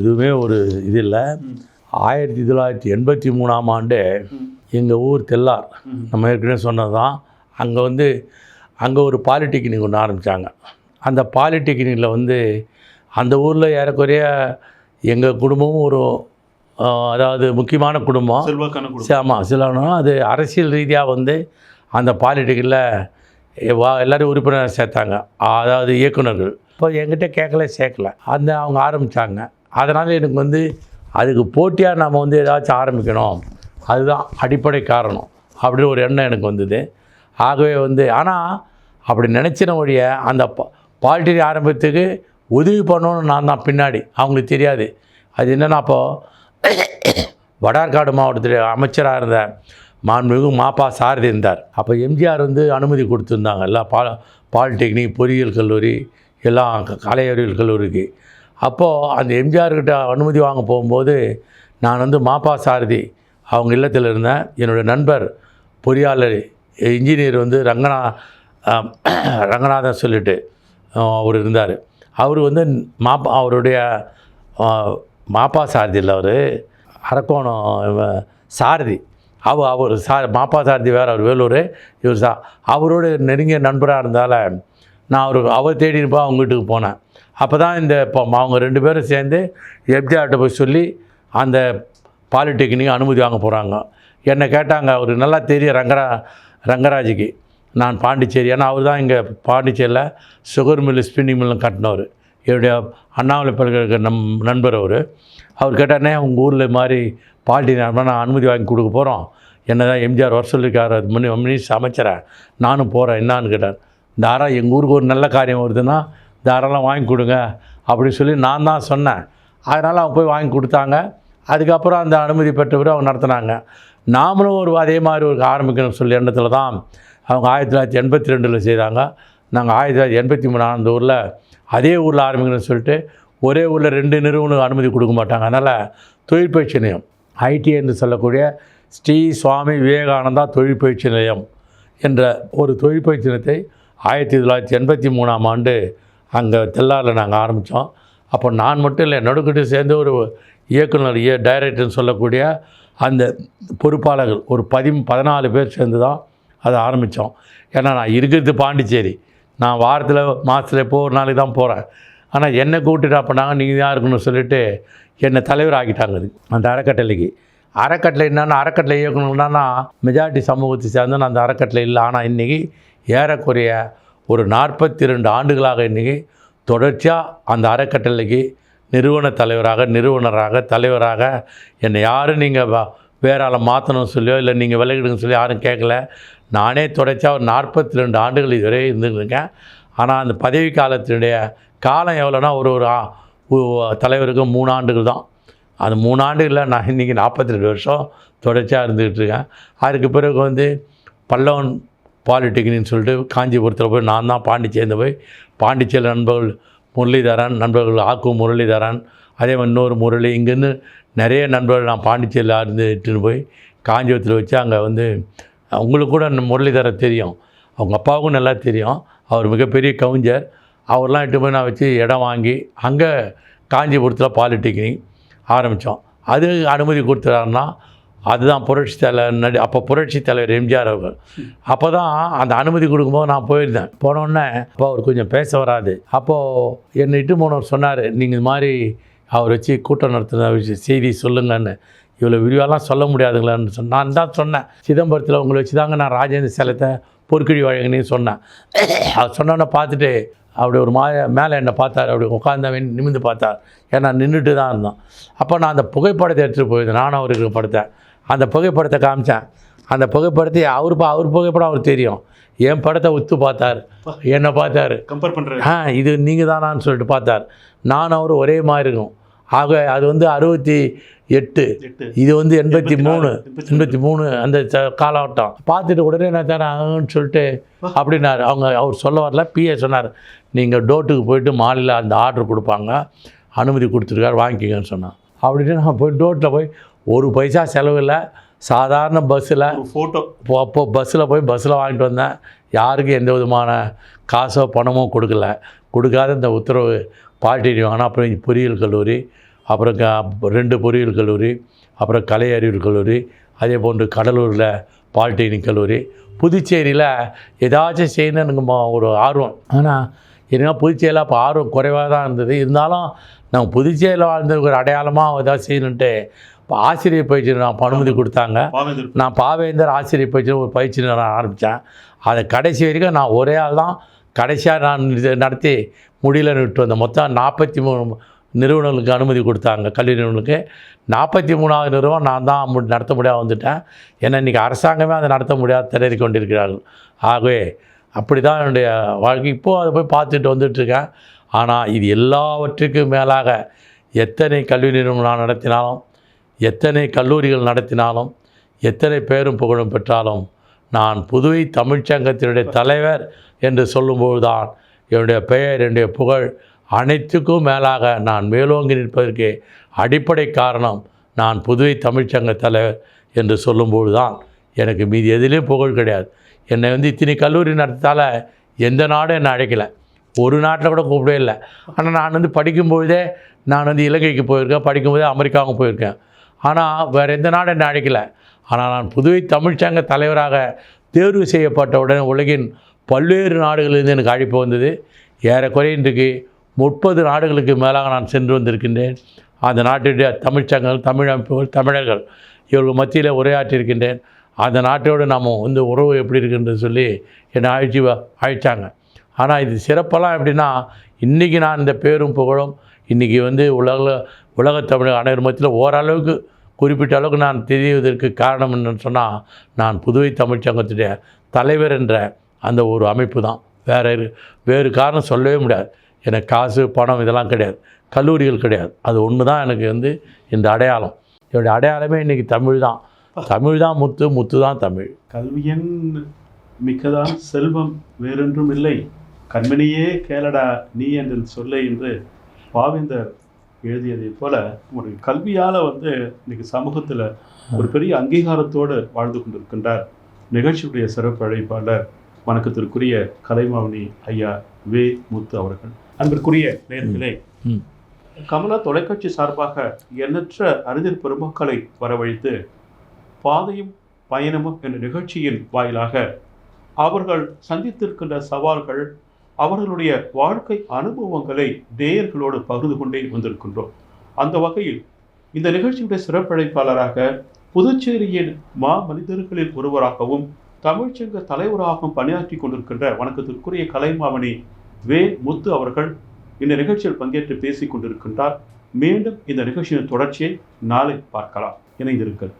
இதுவுமே ஒரு இது இல்லை. 1983ஆம் ஆண்டு எங்கள் ஊர் தெல்லார், நம்ம ஏற்கனவே சொன்னது தான், அங்கே ஒரு பாலிடெக்னிக் ஒன்று ஆரம்பித்தாங்க. அந்த பாலிடெக்னிக்கில் அந்த ஊரில் ஏறக்குறைய எங்கள் குடும்பமும் ஒரு அதாவது முக்கியமான குடும்பம். ஆமாம், சிலவனும் அது அரசியல் ரீதியாக அந்த பாலிடெக்னிக்கில் எல்லோரும் உறுப்பினர் சேர்த்தாங்க, அதாவது இயக்குநர்கள். இப்போ என்கிட்ட சேர்க்கலை. அவங்க ஆரம்பித்தாங்க. அதனால் எனக்கு அதுக்கு போட்டியாக நம்ம ஏதாச்சும் ஆரம்பிக்கணும், அதுதான் அடிப்படை காரணம் அப்படின்னு ஒரு எண்ணம் எனக்கு வந்தது. ஆகவே ஆனால் அப்படி நினச்சின ஒழிய அந்த பாலிடெக்னிக் ஆரம்பத்துக்கு உதவி பண்ணணும்னு நான் தான் பின்னாடி, அவங்களுக்கு தெரியாது. அது என்னென்னா, அப்போது வடார்காடு மாவட்டத்தில் அமைச்சராக இருந்த மாண்புமிகு மாப்பா சாரதி இருந்தார். அப்போ எம்ஜிஆர் அனுமதி கொடுத்துருந்தாங்க எல்லா பாலிடெக்னிக், பொறியியல் கல்லூரி, எல்லாம் கலை அறிவியல் கல்லூரிக்கு. அப்போது அந்த எம்ஜிஆர்கிட்ட அனுமதி வாங்க போகும்போது நான் மாப்பா சாரதி அவங்க இல்லத்தில் இருந்தேன். என்னுடைய நண்பர் பொறியாளர் இன்ஜினியர் ரங்கநாதன் சொல்லிட்டு அவர் இருந்தார். அவர் அவருடைய மாப்பா சாரதி இல்லை, அவர் அரக்கோணம் சாரதி. அவர் மாப்பா சாரதி வேறு, அவர் வேலூர், இவர் அவரோட நெருங்கிய நண்பராக இருந்தால நான் அவர் தேடிப்போ அவங்க வீட்டுக்கு போனேன். அப்போ தான் அவங்க 2 பேரும் சேர்ந்து எம்ஜிஆர்கிட்ட போய் சொல்லி அந்த பாலிடெக்னிக் அனுமதி வாங்க போகிறாங்க. என்னை கேட்டாங்க, அவர் நல்லா தெரியும் ரங்கராஜுக்கு, நான் பாண்டிச்சேரி, ஏன்னா அவர் தான் இங்கே பாண்டிச்சேரியில் சுகர் மில்லு, ஸ்பின்னிங் மில்லும் கட்டினவர். என்னுடைய அண்ணாமலை பல்கலைக்கழக நண்பர் அவர் கேட்டானே, உங்கள் ஊரில் மாதிரி பாலிடெக்னிக் நான் அனுமதி வாங்கி கொடுக்க போகிறோம், என்ன தான் எம்ஜிஆர் வர சொல்லியிருக்காரு, அது மினிஸ்டர் அமைச்சரேன், நானும் போகிறேன் என்னான்னு கேட்டார். தாராளம் எங்கள் ஊருக்கு ஒரு நல்ல காரியம் வருதுன்னா தாராளம் வாங்கி கொடுங்க அப்படின்னு சொல்லி நான் தான் சொன்னேன். அதனால் அவங்க போய் வாங்கி கொடுத்தாங்க. அதுக்கப்புறம் அந்த அனுமதி பெற்றவர் அவங்க நடத்தினாங்க. நாமளும் அதே மாதிரி ஒரு ஆரம்பிக்கணும்னு சொல்லி எண்ணத்தில் தான் அவங்க 1982 செய்தாங்க. நாங்கள் 1983 அந்த ஊரில் அதே ஊரில் ஆரம்பிக்கணும்னு சொல்லிட்டு, ஒரே ஊரில் 2 நிறுவனம் அனுமதி கொடுக்க மாட்டாங்க. அதனால் தொழிற்பயிற்சி நிலையம் ஐடி என்று சொல்லக்கூடிய ஸ்ரீ சுவாமி விவேகானந்தா தொழிற்பயிற்சி நிலையம் என்ற ஒரு தொழிற்பயிற்சி நிலையத்தை 1983ஆம் ஆண்டு அங்கே தெல்லாரில் நாங்கள் ஆரம்பித்தோம். அப்போ நான் மட்டும் இல்லை, நடுக்கிட்டு சேர்ந்து ஒரு இயக்குனர் டைரக்டர்னு சொல்லக்கூடிய அந்த பொறுப்பாளர்கள் ஒரு 14 பேர் சேர்ந்து தான் அதை ஆரம்பித்தோம். ஏன்னா நான் இருக்கிறது பாண்டிச்சேரி, நான் வாரத்தில் மாதத்தில் எப்போ ஒரு நாளைக்கு தான் போகிறேன். ஆனால் என்னை கூப்பிட்டு என்ன பண்ணாங்க, நீங்கள் தான் இருக்கணும்னு சொல்லிவிட்டு என்னை தலைவர் ஆக்கிட்டாங்க அது அந்த அறக்கட்டளைக்கு. அறக்கட்டளை என்னென்னா, அறக்கட்டளை இயக்கணும்னா மெஜாரிட்டி சமூகத்தை சேர்ந்து அந்த அறக்கட்டளை இல்லை. ஆனால் இன்றைக்கி ஏறக்குறைய ஒரு 42 ஆண்டுகளாக இன்றைக்கி தொடர்ச்சியாக அந்த அறக்கட்டளைக்கு நிறுவனராக தலைவராக என்னை யாரும் நீங்கள் வேற ஆளை மாற்றணும்னு சொல்லியோ இல்லை நீங்கள் விலகிடுங்கன்னு சொல்லி யாரும் கேட்கல. நானே தொடர்ச்சியாக ஒரு 42 ஆண்டுகள் இதுவரை இருந்துருக்கேன். ஆனால் அந்த பதவி காலத்தினுடைய காலம் எவ்வளோனா ஒரு தலைவருக்கு 3 ஆண்டுகள் தான். அந்த 3 ஆண்டுகளில் நான் இன்றைக்கி 42 வருஷம் தொடர்ச்சியாக இருந்துக்கிட்டு இருக்கேன். அதுக்கு பிறகு பல்லவன் பாலிடெக்னிக்னு சொல்லிட்டு காஞ்சிபுரத்தில் போய் நான் தான் பாண்டிச்சேரியில் நண்பர்கள் ஆக்கு முரளிதரன், அதே மாதிரி இன்னொரு முரளி, இங்கேருந்து நிறைய நண்பர்கள் நான் பாண்டிச்சேரியில் இருந்து இட்டுன்னு போய் காஞ்சிபுரத்தில் வச்சு அங்கே உங்களுக்கு கூட முரளிதரன் தெரியும், அவங்க அப்பாவுக்கும் நல்லா தெரியும். அவர் மிகப்பெரிய கவிஞர். அவர்லாம் இட்டு போய் நான் வச்சு இடம் வாங்கி அங்கே காஞ்சிபுரத்தில் பாலிடெக்னிக் ஆரம்பித்தோம். அது அனுமதி கொடுத்துறாருன்னா அதுதான் புரட்சி தலைவர் அப்போ புரட்சி தலைவர் எம்ஜிஆர் அவர்கள். அப்போ தான் அந்த அனுமதி கொடுக்கும்போது நான் போயிருந்தேன். போனோடனே அப்போ அவர் கொஞ்சம் பேச வராது. அப்போது என்னை இட்டு போனவர் சொன்னார், நீங்கள் இது மாதிரி அவர் வச்சு கூட்டம் நடத்துன செய்தி சொல்லுங்கன்னு. இவ்வளோ விரிவாலாம் சொல்ல முடியாதுங்களான்னு நான் தான் சொன்னேன். சிதம்பரத்தில் உங்களை வச்சு தாங்க நான் ராஜேந்திர சேலத்தை பொற்கிழி வழங்கினேன்னு சொன்னேன். அவர் சொன்னோன்னே பார்த்துட்டு அப்படி ஒரு மேலே என்னை பார்த்தார், அப்படி உட்காந்து நிமிர்ந்து பார்த்தார். ஏன்னா நின்றுட்டு தான் இருந்தோம். அப்போ நான் அந்த புகைப்படத்தை எடுத்துகிட்டு போயிருந்தேன். நானும் அவருக்கு படத்தை அந்த புகைப்படத்தை காமிச்சேன். அந்த புகைப்படத்தை அவர் புகைப்படம் அவருக்கு தெரியும். என் படத்தை உத்து பார்த்தார், என்னை பார்த்தார், கம்பேர் பண்ணுறேன், இது நீங்கள் தானான்னு சொல்லிட்டு பார்த்தார். நான் அவர் ஒரே மாதிரி இருக்கும். ஆக அது 68, இது 83 அந்த காலகட்டம். பார்த்துட்டு உடனே நான் தரேன்னு சொல்லிட்டு அப்படின்னாரு. அவர் சொல்ல வரல, பிஏ சொன்னார், நீங்கள் டோட்டுக்கு போயிட்டு மாலையில் அந்த ஆர்டர் கொடுப்பாங்க, அனுமதி கொடுத்துருக்காரு, வாங்கிக்கங்கன்னு சொன்னான். அப்படின்ட்டு நான் போய் டோட்டில் போய் ஒரு பைசா செலவில் சாதாரண பஸ்ஸில் ஃபோட்டோ அப்போ பஸ்ஸில் வாங்கிட்டு வந்தேன். யாருக்கும் எந்த விதமான காசோ பணமோ கொடுக்காத இந்த உத்தரவு பாலிடெக்னிக் வாங்கினா. அப்புறம் பொறியியல் கல்லூரி, அப்புறம் 2 பொறியியல் கல்லூரி, அப்புறம் கலை அறிவியல் கல்லூரி, அதே போன்று கடலூரில் பாலிடெக்னிக் கல்லூரி. புதுச்சேரியில் ஏதாச்சும் செய்யணும்னு எனக்கு ஒரு ஆர்வம். ஆனால் என்ன புதுச்சேரியில் அப்போ ஆர்வம் குறைவாக தான் இருந்தது. இருந்தாலும் நாங்கள் புதுச்சேரியில் வாழ்ந்த ஒரு அடையாளமாக ஏதாவது செய்யணுன்ட்டு இப்போ ஆசிரியர் பயிற்சி நான் அனுமதி கொடுத்தாங்க. நான் பாவேந்தர் ஆசிரியர் பயிற்சி ஒரு பயிற்சி நான் ஆரம்பித்தேன். அதை கடைசி வரைக்கும் நான் ஒரே ஆள் தான் கடைசியாக நான் நடத்தி முடியலன்னு விட்டு வந்தேன். மொத்தம் 43 நிறுவனங்களுக்கு அனுமதி கொடுத்தாங்க. கல்வி நிறுவனங்களுக்கு 43வது நிறுவனம் நான் தான் நடத்த முடியாத வந்துட்டேன். ஏன்னா இன்றைக்கி அரசாங்கமே அதை நடத்த முடியாத திணறி கொண்டிருக்கிறார்கள். ஆகவே அப்படி தான் என்னுடைய வாழ்க்கை. இப்போது அதை போய் பார்த்துட்டு வந்துட்டுருக்கேன். ஆனால் இது எல்லாவற்றுக்கும் மேலாக எத்தனை கல்வி நிறுவனம் நான் நடத்தினாலும், எத்தனை கல்லூரிகள் நடத்தினாலும், எத்தனை பேரும் புகழும் பெற்றாலும், நான் புதுவை தமிழ்ச்சங்கத்தினுடைய தலைவர் என்று சொல்லும்போது தான் என்னுடைய பெயர், என்னுடைய புகழ் அனைத்துக்கும் மேலாக நான் மேலோங்கி நிற்பதற்கு அடிப்படை காரணம் நான் புதுவை தமிழ்ச்சங்க தலைவர் என்று சொல்லும்போது தான். எனக்கு மீதி எதிலையும் புகழ் கிடையாது. என்னை இத்தனை கல்லூரி நடத்தால எந்த நாடும் என்னை அழைக்கலை, ஒரு நாட்டில் கூட கூப்பிடவே இல்லை. ஆனால் நான் படிக்கும்பொழுதே நான் இலங்கைக்கு போயிருக்கேன், படிக்கும்போதே அமெரிக்காவுக்கும் போயிருக்கேன். ஆனால் வேறு எந்த நாடும் என்னை அழைக்கலை. ஆனால் நான் புதுவை தமிழ்ச்சங்க தலைவராக தேர்வு செய்யப்பட்டவுடன் உலகின் பல்வேறு நாடுகளிலிருந்து எனக்கு அழைப்பு வந்தது. ஏறக்குறைய இன்றைக்கு 30 நாடுகளுக்கு மேலாக நான் சென்று வந்திருக்கின்றேன். அந்த நாட்டுடைய தமிழ்ச்சங்கங்கள், தமிழ் அமைப்புகள், தமிழர்கள் இவர்கள் மத்தியில் உரையாற்றியிருக்கின்றேன். அந்த நாட்டோடு நாம் உறவு எப்படி இருக்குன்றது சொல்லி என்னை அழைச்சாங்க. ஆனால் இது சிறப்பெல்லாம் எப்படின்னா, இன்றைக்கி நான் இந்த பேரும் புகழும் இன்றைக்கி உலகத் தமிழ் அனைவர் மத்தியில் ஓரளவுக்கு குறிப்பிட்ட அளவுக்கு நான் தெரிவதற்கு காரணம் என்னன்னு சொன்னால், நான் புதுவை தமிழ்ச்சங்கத்துடைய தலைவர் என்ற அந்த ஒரு அமைப்பு தான். வேறு காரணம் சொல்லவே முடியாது. எனக்கு காசு பணம் இதெல்லாம் கிடையாது, கல்லூரிகள் கிடையாது. அது ஒன்று தான் எனக்கு இந்த அடையாளம். என்னுடைய அடையாளமே இன்றைக்கி தமிழ் தான். தமிழ் தான் முத்து, முத்து தான் தமிழ். கல்வியன் மிக்கதான் செல்வம் வேறொன்றும் இல்லை, கண்மணியே கேளடா நீ என்று சொல்லை என்று பாவேந்தர் எழுதியதை போல ஒரு கல்வியால் வந்து இன்னைக்கு சமூகத்தில் ஒரு பெரிய அங்கீகாரத்தோடு வாழ்ந்து கொண்டிருக்கின்றார் நிகழ்ச்சியுடைய சிறப்பு அழைப்பாளர் வணக்கத்திற்குரிய கலைமாமணி ஐயா வே. முத்து அவர்கள். அன்பிற்குரிய நேயர்களே, கமலா தொலைக்காட்சி சார்பாக எண்ணற்ற அறிஞர் பெருமக்களை வரவழைத்து பாதையும் பயணமும் என்ற நிகழ்ச்சியின் வாயிலாக அவர்கள் சந்தித்திருக்கின்ற சவால்கள், அவர்களுடைய வாழ்க்கை அனுபவங்களை நேயர்களோடு பகிர்ந்து கொண்டே வந்திருக்கின்றோம். அந்த வகையில் இந்த நிகழ்ச்சியுடைய சிறப்பழைப்பாளராக புதுச்சேரியின் மனிதர்களில் ஒருவராகவும் தமிழ்ச்சங்க தலைவராகவும் பணியாற்றி கொண்டிருக்கின்ற வணக்கத்திற்குரிய கலைமாமணி வே. முத்து அவர்கள் இந்த நிகழ்ச்சியில் பங்கேற்று பேசிக் கொண்டிருக்கின்றார். மீண்டும் இந்த நிகழ்ச்சியின் தொடர்ச்சியை நாளை பார்க்கலாம். இணைந்திருங்கள்.